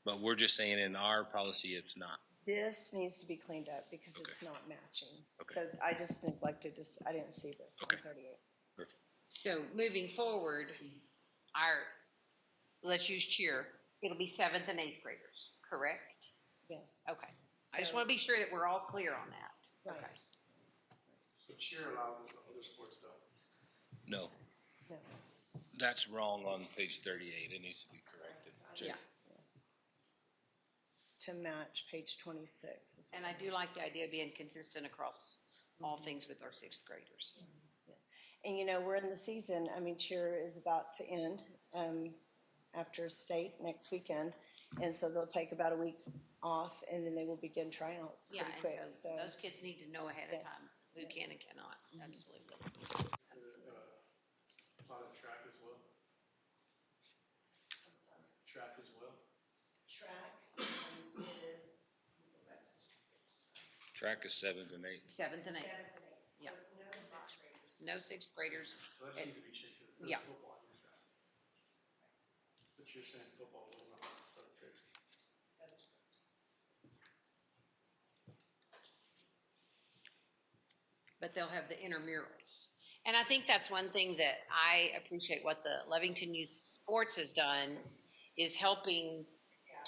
but we're just saying in our policy it's not. This needs to be cleaned up because it's not matching. So I just neglected to, I didn't see this on 38. Perfect. So moving forward, let's use cheer. It'll be 7th and 8th graders, correct? Yes. Okay. I just want to be sure that we're all clear on that. Right. Okay. So cheer allows us, but other sports don't. No, No. that's wrong on page 38. It needs to be corrected. Yeah. Yes. To match page 26. And I do like the idea of being consistent across all things with our 6th graders. Yes. And we're in the season, cheer is about to end. after state next weekend. And so they'll take about a week off, and then they will begin tryouts Yeah, pretty and quick, so so. those kids need to know ahead of Yes. time who can and cannot, absolutely. Taught at track as well. I'm sorry. Track as well. Track is, Track is 7th and 8th. 7th and 8th. 7th and 8th, so Yeah. no sixth graders. No sixth graders. So that needs to be changed because it says Yeah. football and track. But you're saying football will not have seventh graders. That's correct. But they'll have the intramurals. And I think that's one thing that I appreciate what the Lovington Youth Sports has done is helping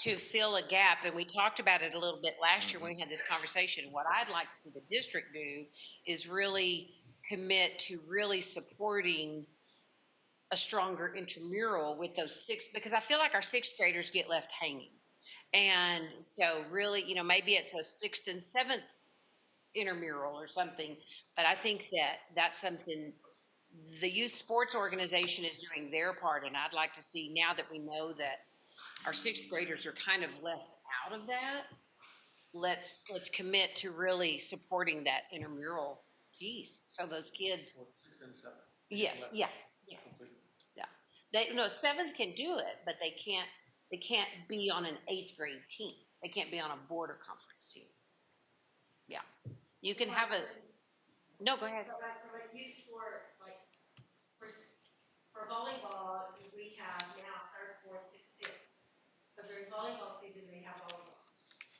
to fill a gap. And we talked about it a little bit last year when we had this conversation. What I'd like to see the district do is really commit to really supporting a stronger intramural with those because I feel like our sixth graders get left hanging. And so really, you know, maybe it's a 6th and 7th intramural or something, but I think that that's something the youth sports organization is doing their part, and I'd like to see, now that we know that our sixth graders are kind of left out of that, let's commit to really supporting that intramural piece, so those kids. Well, 6 and 7. Yes, yeah. They, 7th can do it, but they can't be on an 8th grade team. They can't be on a border conference team. Yeah, you can have a. No, go ahead. But like for like youth sports, like for volleyball, we have now 3rd, 4th, 5th, 6th. So during volleyball season, we have volleyball,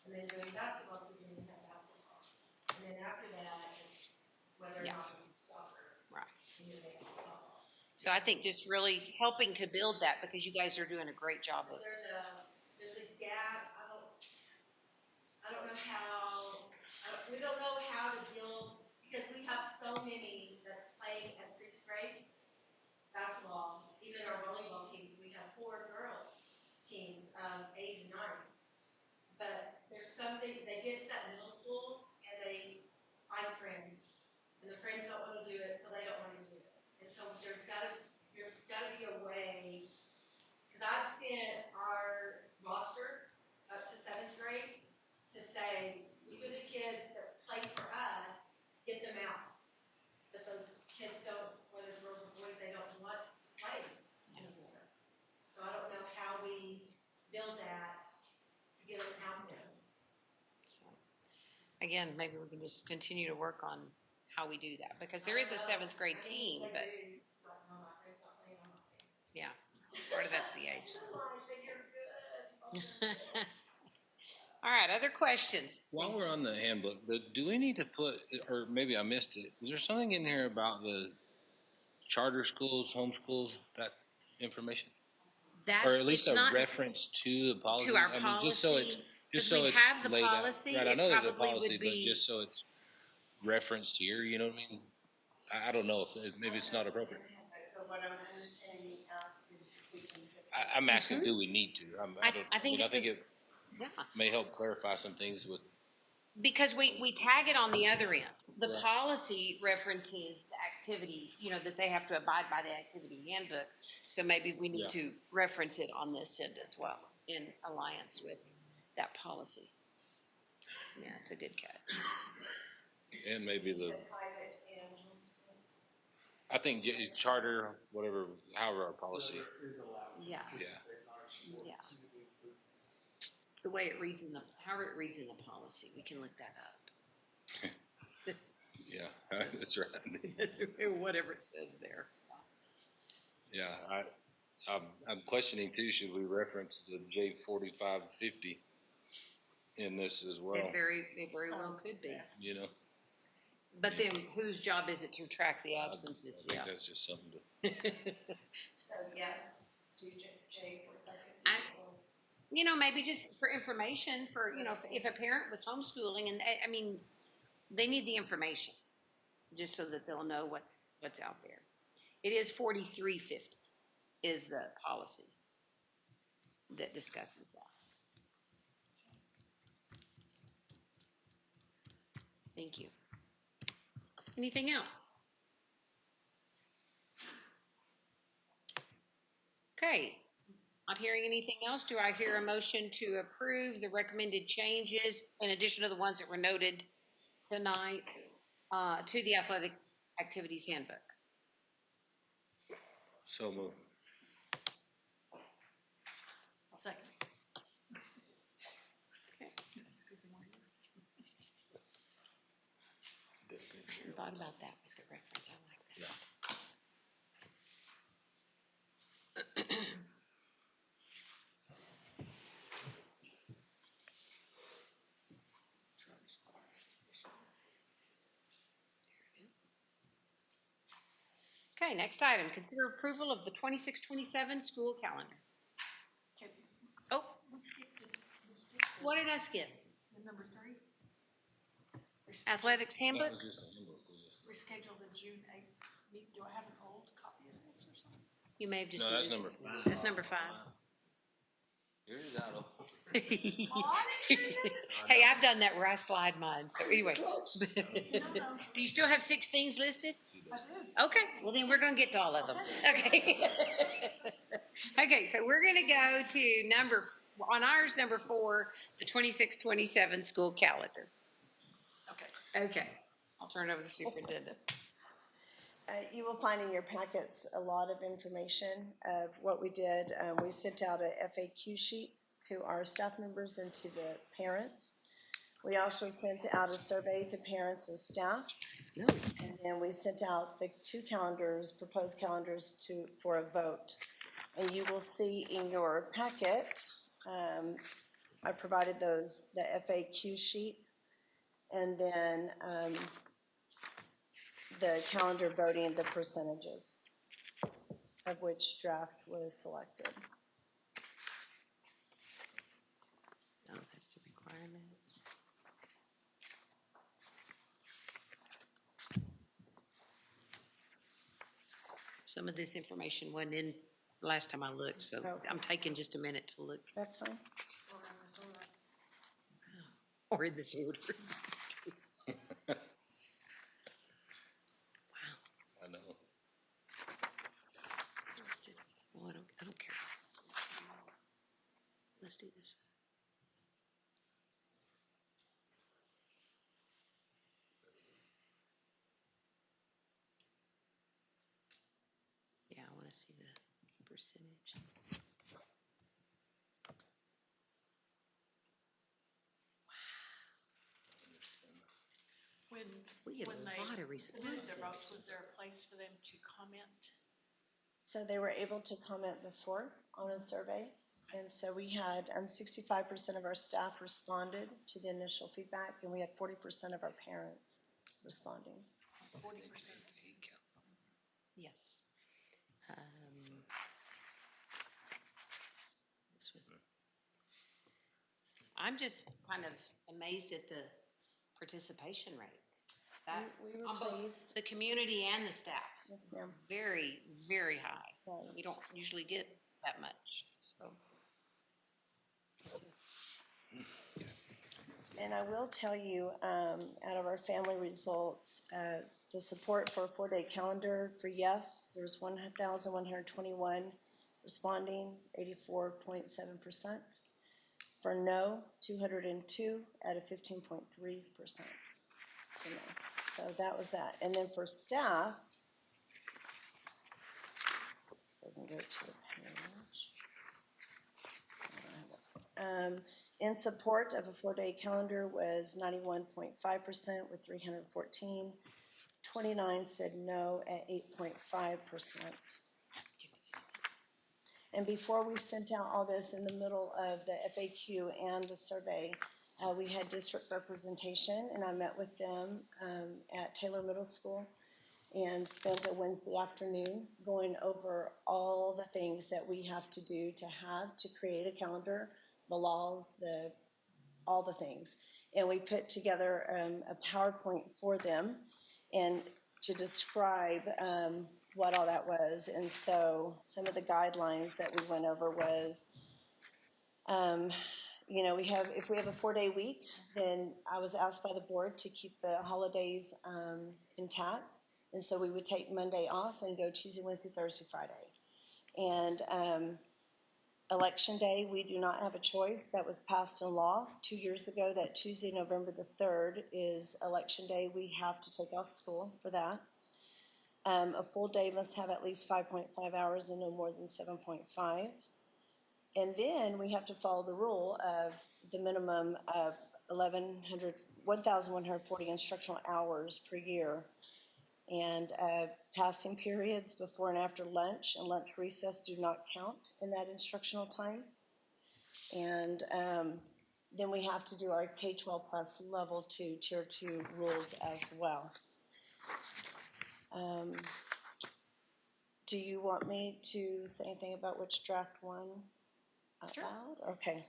and then during basketball season, we have basketball, and then after that, it's whether or not we do soccer. Right. And you say softball. So I think just really helping to build that, because you guys are doing a great job of. There's a gap. I don't know how. We don't know how to build, because we have so many that's playing at 6th grade basketball. Even our volleyball teams, we have 4 girls teams of 8 and 9. But there's something, they get to that middle school and they find friends, and the friends don't want to do it, so they don't want to do it. And so there's got to be a way, because I've sent our roster up to 7th grade to say, these are the kids that's played for us, get them out. But those kids don't, whether girls or boys, they don't want to play anymore. So I don't know how we build that to get them out there. So, again, maybe we can just continue to work on how we do that, because there is a 7th grade team, but yeah, part of that's the age. So. All right, other questions? While we're on the handbook, do we need to put, or maybe I missed it, is there something in here about the charter schools, homeschools, that information? That, or at least it's a not reference to the policy? to our I mean, policy. just so it's We have the laid policy. out. Right, I know it there's a probably policy, would but be, just so it's referenced here, you know what I mean? I don't know if maybe it's not appropriate. But what I'm understanding you ask is if we can put I'm asking, do we need to? I think I think it yeah. may help clarify some things with. Because we tag it on the other end. The Right. policy references the activity, that they have to abide by the activity handbook. So maybe we need to reference it on this end as well, in alliance with that policy. Yeah, it's a good catch. And maybe private and homeschool. I think charter, whatever, however our policy. Yeah. Yeah. Yeah. The way it reads however it reads in the policy, we can look that up. Yeah, that's right. Whatever it says there. Yeah, I'm questioning too, should we reference the J4550 in this as well? It very well could be. You know? But then whose job is it to track the absences? I think that's just something to. So yes, do J for maybe just for information for, if a parent was homeschooling and they need the information just so that they'll know what's out there. It is 4350 is the policy that discusses that. Thank you. Anything else? Okay. Not hearing anything else, do I hear a motion to approve the recommended changes in addition to the ones that were noted tonight to the athletic activities handbook? So move. I'll second. Okay. I hadn't thought about that with the reference. I like that. Okay, next item, consider approval of the 26-27 school calendar. Okay, Oh, we skipped what did I skip? number 3. Athletics handbook? That was just a handbook. Reschedule the June 8th meeting. Do I have an old copy of this or something? You may have just. No, that's moved. number 5. That's number 5. Yours is out of. Hey, I've done that where I slide mine, so anyway. Do you still have 6 things listed? I do. Okay, well then we're gonna get to all of them. Okay. Okay, so we're gonna go to on ours, number 4, the 26-27 school calendar. Okay. Okay, I'll turn it over to the superintendent. You will find in your packets a lot of information of what we did. We sent out a FAQ sheet to our staff members and to the parents. We also sent out a survey to parents and staff. And then we sent out the 2 calendars, proposed calendars for a vote. And you will see in your packet, I provided the FAQ sheet, and then the calendar voting, the percentages of which draft was selected. Oh, that's the requirements. Some of this information wasn't in the last time I looked, so Okay. I'm taking just a minute to look. That's fine. Or in this order. I know. Well, I don't care. Let's do this. Yeah, I want to see the percentage. We get When a they lot of submitted their votes, responses. was there a place for them to comment? So they were able to comment before on a survey. And so we had 65% of our staff responded to the initial feedback, and we had 40% of our parents responding. 40%. Yes. This one. I'm just kind of amazed at the participation rate. That, We were on both pleased. the community and the staff. Yes, ma'am. Very, very high. Right. We don't usually get that much, so. And I will tell you, out of our family results, the support for a 4-day calendar for yes, there's 1,121 responding, 84.7%. For no, 202 out of 15.3%. So that was that. And then for staff, so I can go to the page. In support of a 4-day calendar was 91.5% with 314. 29 said no at 8.5%. And before we sent out all this in the middle of the FAQ and the survey, we had district representation, and I met with them at Taylor Middle School and spent a Wednesday afternoon going over all the things that we have to do to create a calendar, the laws, all the things. And we put together a PowerPoint for them and to describe what all that was. And so some of the guidelines that we went over was, if we have a 4-day week, then I was asked by the board to keep the holidays intact. And so we would take Monday off and go Tuesday, Wednesday, Thursday, Friday. And Election Day, we do not have a choice. That was passed in law 2 years ago, that Tuesday, November the 3rd is Election Day. We have to take off school for that. A full day must have at least 5.5 hours and no more than 7.5. And then we have to follow the rule of the minimum of 1,140 instructional hours per year. And passing periods before and after lunch and lunch recess do not count in that instructional time. And then we have to do our K-12 plus level 2, tier 2 rules as well. Do you want me to say anything about which draft one out loud? Okay.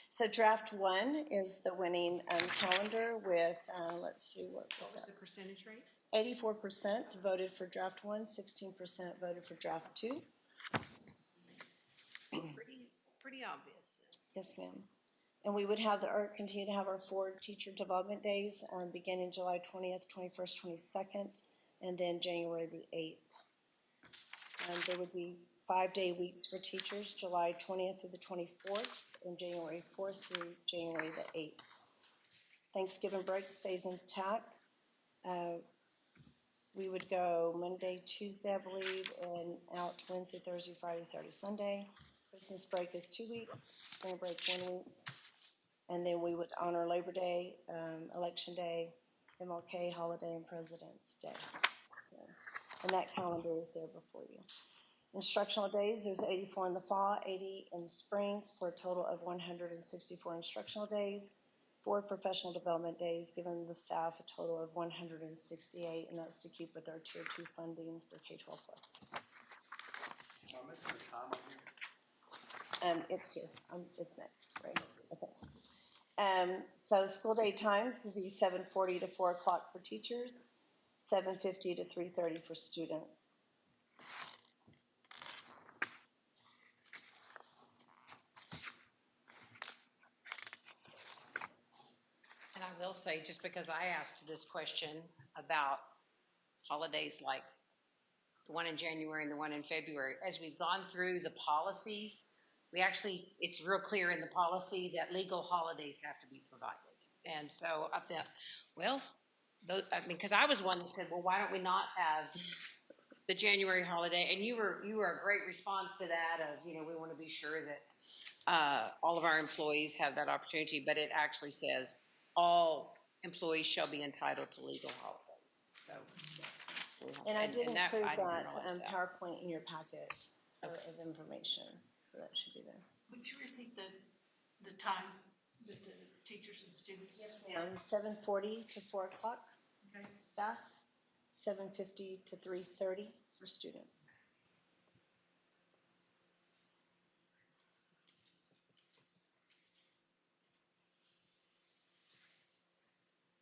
So draft 1 is the winning calendar with, let's see what was the percentage rate? 84% voted for draft 1, 16% voted for draft 2. Pretty obvious then. Yes, ma'am. And we would have continue to have our 4 teacher development days beginning July 20th, 21st, 22nd, and then January the 8th. There would be 5-day weeks for teachers, July 20th through the 24th, and January 4th through January the 8th. Thanksgiving break stays intact. We would go Monday, Tuesday, I believe, and out Wednesday, Thursday, Friday, Saturday, Sunday. Christmas break is 2 weeks, spring break 1 week. And then we would honor Labor Day, Election Day, MLK holiday, and President's Day. So, and that calendar is there before you. Instructional days, there's 84 in the fall, 80 in the spring, for a total of 164 instructional days. 4 professional development days, giving the staff a total of 168, and that's to keep with our tier 2 funding for K-12 plus. Am I missing a comma here? It's here. It's next, right? Okay. So school day times will be 7:40 to 4 o'clock for teachers, 7:50 to 3:30 for students. And I will say, just because I asked this question about holidays like the one in January and the one in February, as we've gone through the policies, it's real clear in the policy that legal holidays have to be provided. And so I thought, well, because I was one that said, well, why don't we not have the January holiday? And you were a great response to that of, we want to be sure that all of our employees have that opportunity, but it actually says all employees shall be entitled to legal holidays. So, and I did include that that PowerPoint in your packet of information, so that should be there. Would you repeat the times with the teachers and students? Yes, ma'am. 7:40 to 4 o'clock, Okay. staff. 7:50 to 3:30 for students.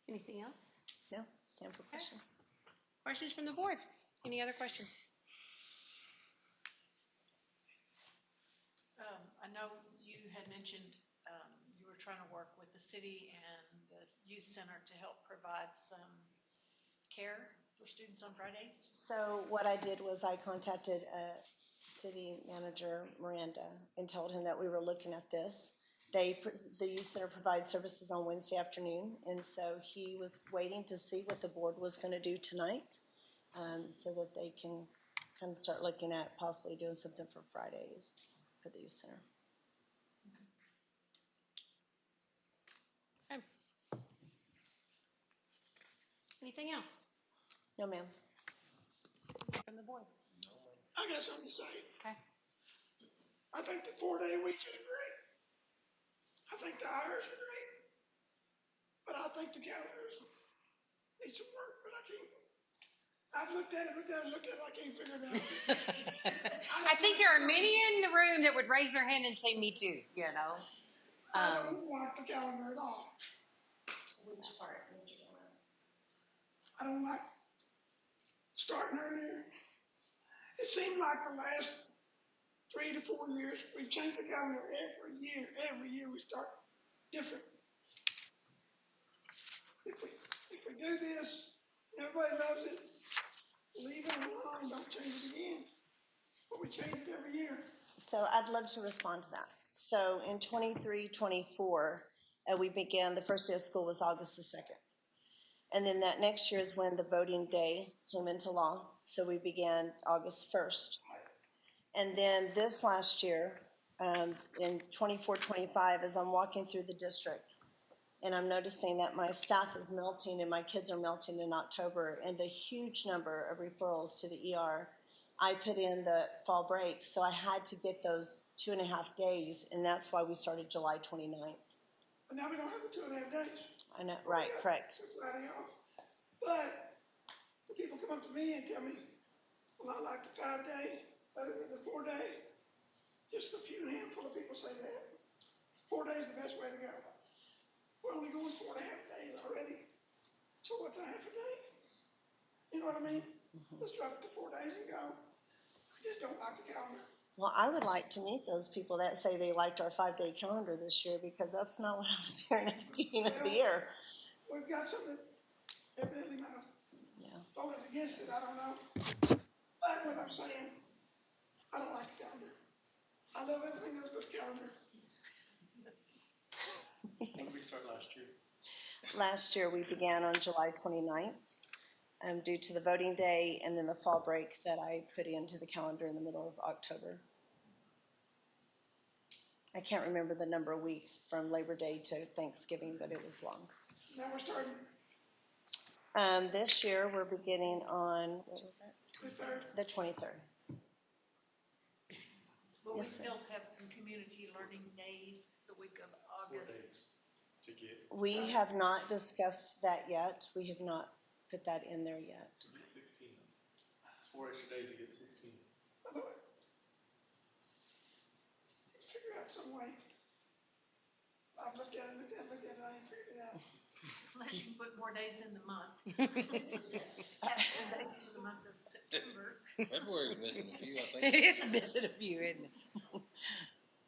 Anything else? No, it's time for questions. Questions from the board? Any other questions? I know you had mentioned you were trying to work with the city and the youth center to help provide some care for students on Fridays. So what I did was I contacted city manager Miranda and told him that we were looking at this. The youth center provides services on Wednesday afternoon, and so he was waiting to see what the board was going to do tonight, so that they can kind of start looking at possibly doing something for Fridays for the youth center. Okay. Anything else? No, ma'am. From the board? I got something to say. Okay. I think the 4-day week is great. I think the hours are great. But I think the calendars need some work, but I can't. I've looked at it, I can't figure it out. I think there are many in the room that would raise their hand and say, me too, I don't like the calendar at all. Which part, Mr. Dillon? I don't like starting earlier. It seems like the last 3 to 4 years, we've changed the calendar every year. Every year we start different. If we do this, everybody loves it, leave it alone, don't change it again. But we change it every year. So I'd love to respond to that. So in 23-24, we began, the first day of school was August the 2nd. And then that next year is when the voting day came into law. So we began August 1st. And then this last year, in 24-25, as I'm walking through the district, and I'm noticing that my staff is melting and my kids are melting in October, and the huge number of referrals to the ER, I put in the fall break. So I had to get those 2.5 days, and that's why we started July 29th. But now we don't have the 2.5 days. I know, right, correct. It's Friday off. But the people come up to me and tell me, well, I like the 5-day better than the 4-day. Just a few handful of people say that. 4 days is the best way to go. We're only going 4.5 days already. So what's a half a day? You know what I mean? Let's drop it to 4 days and go. I just don't like the calendar. Well, I would like to meet those people that say they liked our 5-day calendar this year, because that's not what I was hearing at the beginning of the year. We've got something that evidently might have voted against it. I don't know. But what I'm saying, I don't like the calendar. I love everything else but the calendar. When did we start last year? Last year, we began on July 29th, due to the voting day and then the fall break that I put into the calendar in the middle of October. I can't remember the number of weeks from Labor Day to Thanksgiving, but it was long. Now we're starting. This year, we're beginning on, what was it? 23rd. The 23rd. But we Yes, ma'am. still have some community learning days the week of August. To get We have not discussed that yet. We have not put that in there yet. 16. It's 4 extra days to get 16. Let's figure out some way. I've looked at it, I ain't figured it out. Unless you put more days in the month. Add some days to the month of September. February's missing a few, I think. It is missing a few, isn't it?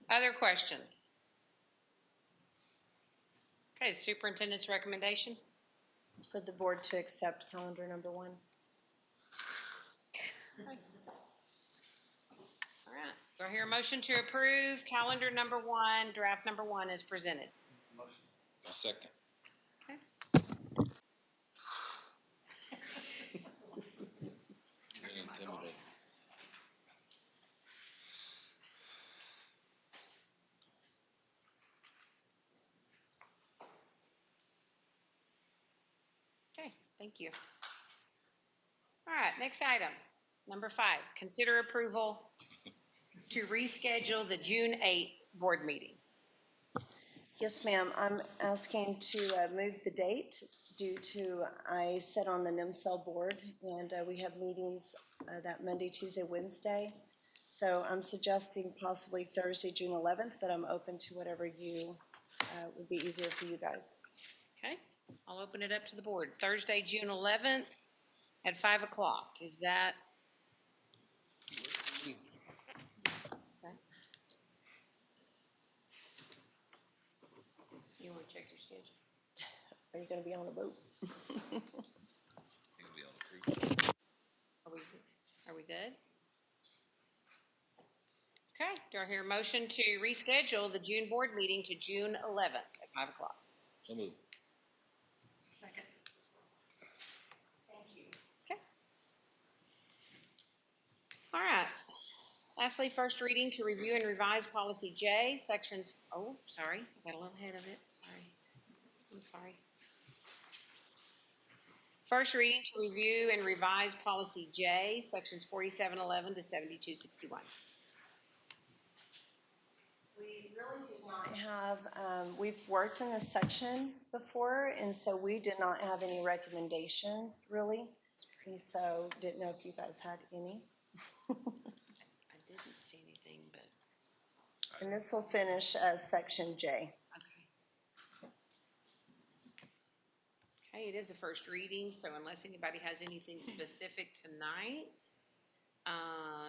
Other questions? Okay, superintendent's recommendation? It's for the board to accept calendar number 1. All right, do I hear a motion to approve calendar number 1, draft number 1 as presented? Motion. A second. Okay. Really intimidating. Okay, thank you. All right, next item, number 5, consider approval to reschedule the June 8th board meeting. Yes, ma'am. I'm asking to move the date due to, I sit on the NIMCEL board, and we have meetings that Monday, Tuesday, Wednesday. So I'm suggesting possibly Thursday, June 11th, but I'm open to whatever you would be easier for you guys. Okay, I'll open it up to the board. Thursday, June 11th at 5 o'clock. Is that? Okay. You want to check your schedule? Are you going to be on a boat? You'll be on the creek. Are we good? Okay, do I hear a motion to reschedule the June board meeting to June 11th at 5 o'clock? So moved. Second. Thank you. Okay. All right. Lastly, first reading to review and revise policy J, sections, oh, sorry, I got a little ahead of it, sorry. I'm sorry. First reading to review and revise policy J, sections 4711 to 7261. We really did not have, we've worked in this section before, and so we did not have any recommendations, really. And so didn't know if you guys had any. I didn't see anything, but. And this will finish as section J. Okay, it is a first reading, so unless anybody has anything specific tonight,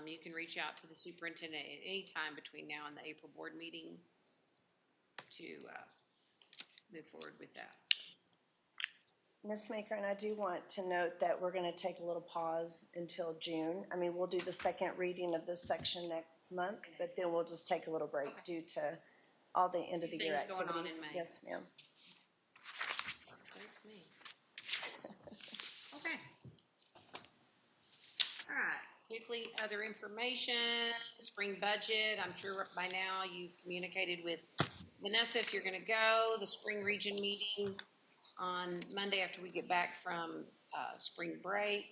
you can reach out to the superintendent at any time between now and the April board meeting to move forward with that. So. Ms. Maker, and I do want to note that we're going to take a little pause until June. I mean, we'll do the second reading of this section next month, but then we'll just take a little break due to all the end of the year Things going activities. on in May. Yes, ma'am. Great to me. Okay. All right, quickly, other information, spring budget. I'm sure by now you've communicated with Vanessa if you're gonna go. The spring region meeting on Monday after we get back from spring break.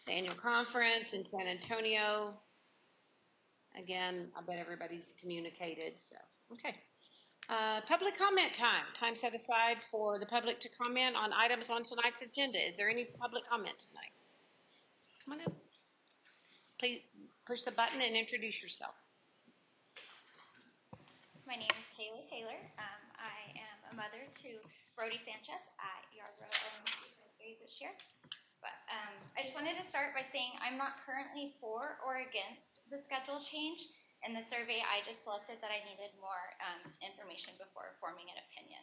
The annual conference in San Antonio. Again, I bet everybody's communicated, so, okay. Public comment time. Time set aside for the public to comment on items on tonight's agenda. Is there any public comment tonight? Come on up. Please push the button and introduce yourself. My name is Kayla Taylor. I am a mother to Brody Sanchez at Yarborough Elementary grade this year. But I just wanted to start by saying I'm not currently for or against the schedule change. In the survey, I just selected that I needed more information before forming an opinion.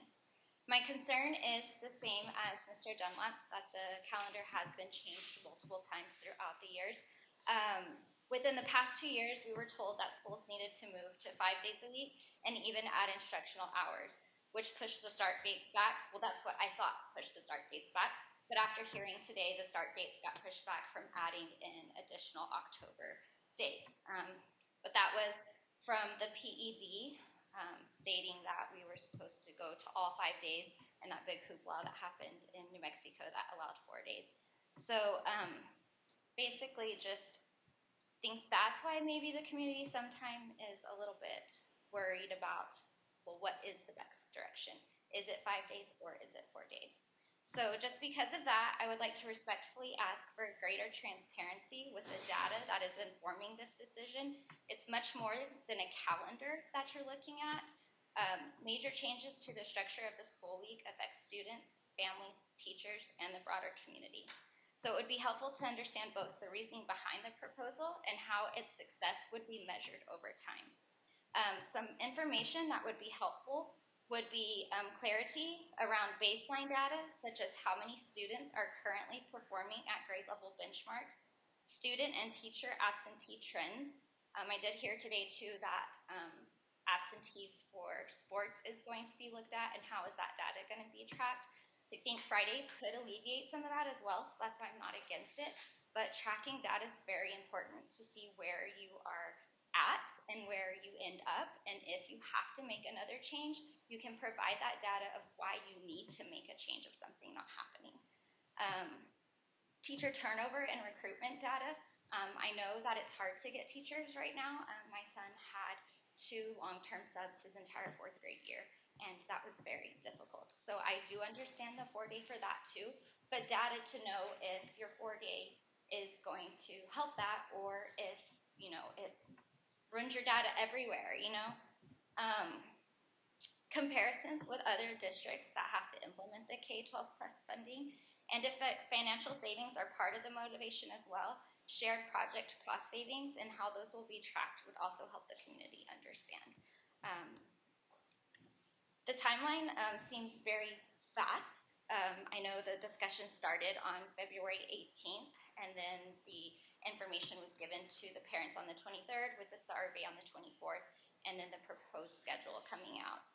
My concern is the same as Mr. Dunlap's, that the calendar has been changed multiple times throughout the years. Within the past 2 years, we were told that schools needed to move to 5 days a week and even add instructional hours, which pushed the start dates back. Well, that's what I thought pushed the start dates back. But after hearing today, the start dates got pushed back from adding in additional October dates. But that was from the PED stating that we were supposed to go to all 5 days, and that big hoopla that happened in New Mexico that allowed 4 days. So basically just think that's why maybe the community sometime is a little bit worried about, well, what is the best direction? Is it 5 days or is it 4 days? So just because of that, I would like to respectfully ask for greater transparency with the data that is informing this decision. It's much more than a calendar that you're looking at. Major changes to the structure of the school week affect students, families, teachers, and the broader community. So it would be helpful to understand both the reasoning behind the proposal and how its success would be measured over time. Some information that would be helpful would be clarity around baseline data, such as how many students are currently performing at grade level benchmarks, student and teacher absentee trends. I did hear today too that absentees for sports is going to be looked at, and how is that data going to be tracked. I think Fridays could alleviate some of that as well, so that's why I'm not against it. But tracking data is very important to see where you are at and where you end up. And if you have to make another change, you can provide that data of why you need to make a change of something not happening. Teacher turnover and recruitment data. I know that it's hard to get teachers right now. My son had 2 long-term subs his entire 4th grade year, and that was very difficult. So I do understand the 4-day for that too, but data to know if your 4-day is going to help that, or if, you know, it runs your data everywhere, you know. Comparisons with other districts that have to implement the K-12 plus funding, and if financial savings are part of the motivation as well, shared project cost savings and how those will be tracked would also help the community understand. The timeline seems very fast. I know the discussion started on February 18th, and then the information was given to the parents on the 23rd with the survey on the 24th, and then the proposed schedule coming out.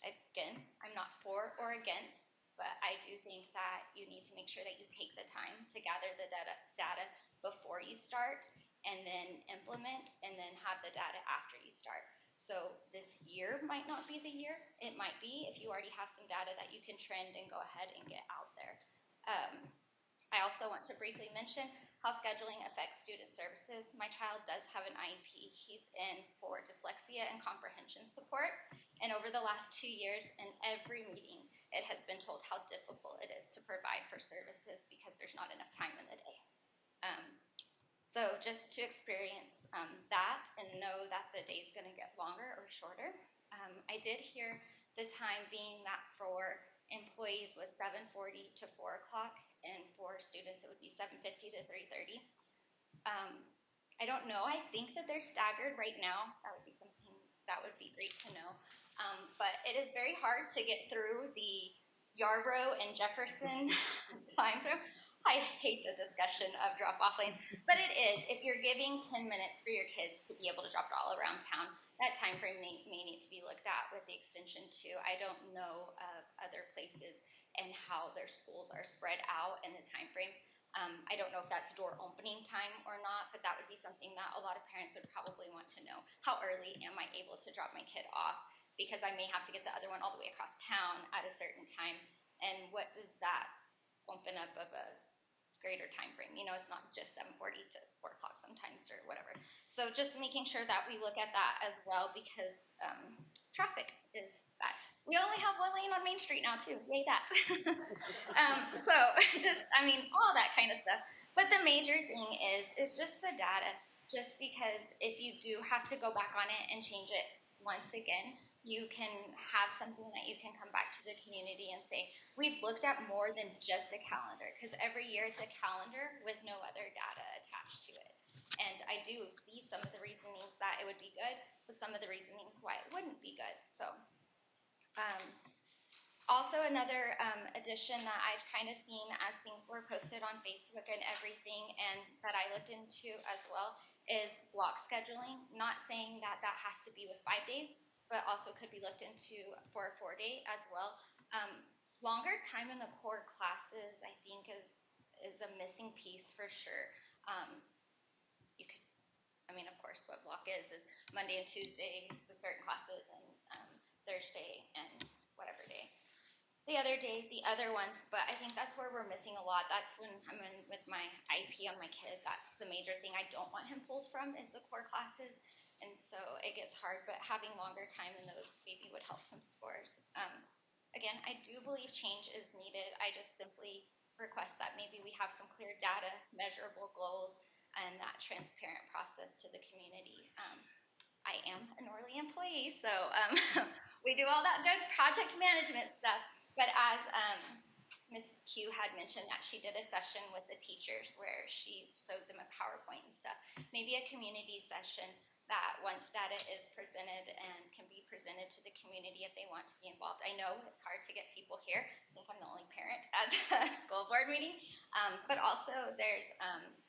Again, I'm not for or against, but I do think that you need to make sure that you take the time to gather the data before you start, and then implement, and then have the data after you start. So this year might not be the year. It might be if you already have some data that you can trend and go ahead and get out there. I also want to briefly mention how scheduling affects student services. My child does have an IEP. He's in for dyslexia and comprehension support. And over the last 2 years, in every meeting, it has been told how difficult it is to provide for services because there's not enough time in the day. So just to experience that and know that the day is going to get longer or shorter. I did hear the time being that for employees was 7:40 to 4 o'clock, and for students it would be 7:50 to 3:30. I don't know. I think that they're staggered right now. That would be something that would be great to know. But it is very hard to get through the Yarborough and Jefferson time frame. I hate the discussion of drop-off lanes, but it is. If you're giving 10 minutes for your kids to be able to drop it all around town, that time frame may need to be looked at with the extension too. I don't know of other places and how their schools are spread out in the time frame. I don't know if that's door opening time or not, but that would be something that a lot of parents would probably want to know. How early am I able to drop my kid off? Because I may have to get the other one all the way across town at a certain time. And what does that open up of a greater time frame? You know, it's not just 7:40 to 4 o'clock sometimes or whatever. So just making sure that we look at that as well, because traffic is bad. We only have one lane on Main Street now too, yay that. So just, I mean, all that kind of stuff. But the major thing is just the data, just because if you do have to go back on it and change it once again, you can have something that you can come back to the community and say, we've looked at more than just a calendar, because every year it's a calendar with no other data attached to it. And I do see some of the reasonings that it would be good, but some of the reasonings why it wouldn't be good. So also another addition that I've kind of seen as things were posted on Facebook and everything, and that I looked into as well, is block scheduling. Not saying that that has to be with 5 days, but also could be looked into for a 4-day as well. Longer time in the core classes, I think, is a missing piece for sure. You could, I mean, of course, what block is Monday and Tuesday, the certain classes, and Thursday and whatever day. The other day, the other ones, but I think that's where we're missing a lot. That's when I'm in with my IP on my kid. That's the major thing I don't want him pulled from, is the core classes. And so it gets hard, but having longer time in those maybe would help some scores. Again, I do believe change is needed. I just simply request that maybe we have some clear data, measurable goals, and that transparent process to the community. I am an Orly employee, so we do all that good project management stuff. But as Ms. Q had mentioned, that she did a session with the teachers where she showed them a PowerPoint and stuff. Maybe a community session that once data is presented and can be presented to the community if they want to be involved. I know it's hard to get people here. I think I'm the only parent at the school board meeting. But also there's,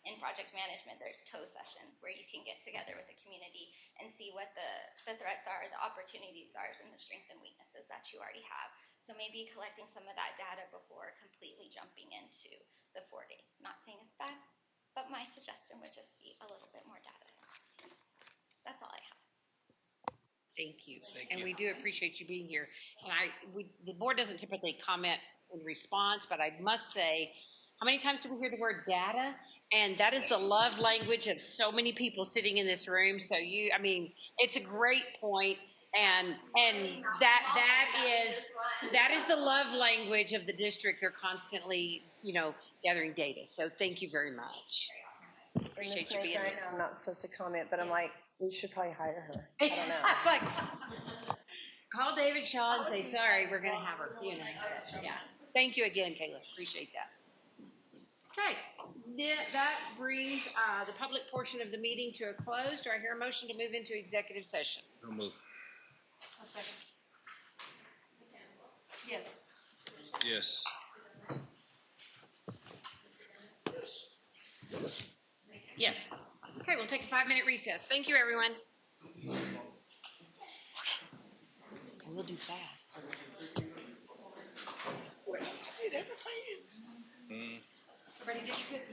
in project management, there's TOE sessions where you can get together with the community and see what the threats are, the opportunities are, and the strengths and weaknesses that you already have. So maybe collecting some of that data before completely jumping into the 4-day. Not saying it's bad, but my suggestion would just be a little bit more data. That's all I have. Thank you. And we do appreciate you being here. And the board doesn't typically comment in response, but I must say, how many times do we hear the word data? And that is the love language of so many people sitting in this room. So it's a great point. And that is the love language of the district. They're constantly, gathering data. So thank you very much. Appreciate you being here. I know I'm not supposed to comment, but I'm like, we should probably hire her. I don't know. It's like, call David Shaw and say, sorry, we're going to have her. Yeah. Thank you again, Kayla. Appreciate that. Okay. That brings the public portion of the meeting to a close. Do I hear a motion to move into executive session? So move. A second. Yes. Yes. Yes. Okay, we'll take a 5-minute recess. Thank you, everyone. And we'll do fast. Hey, that's a fan. Everybody get your cookies.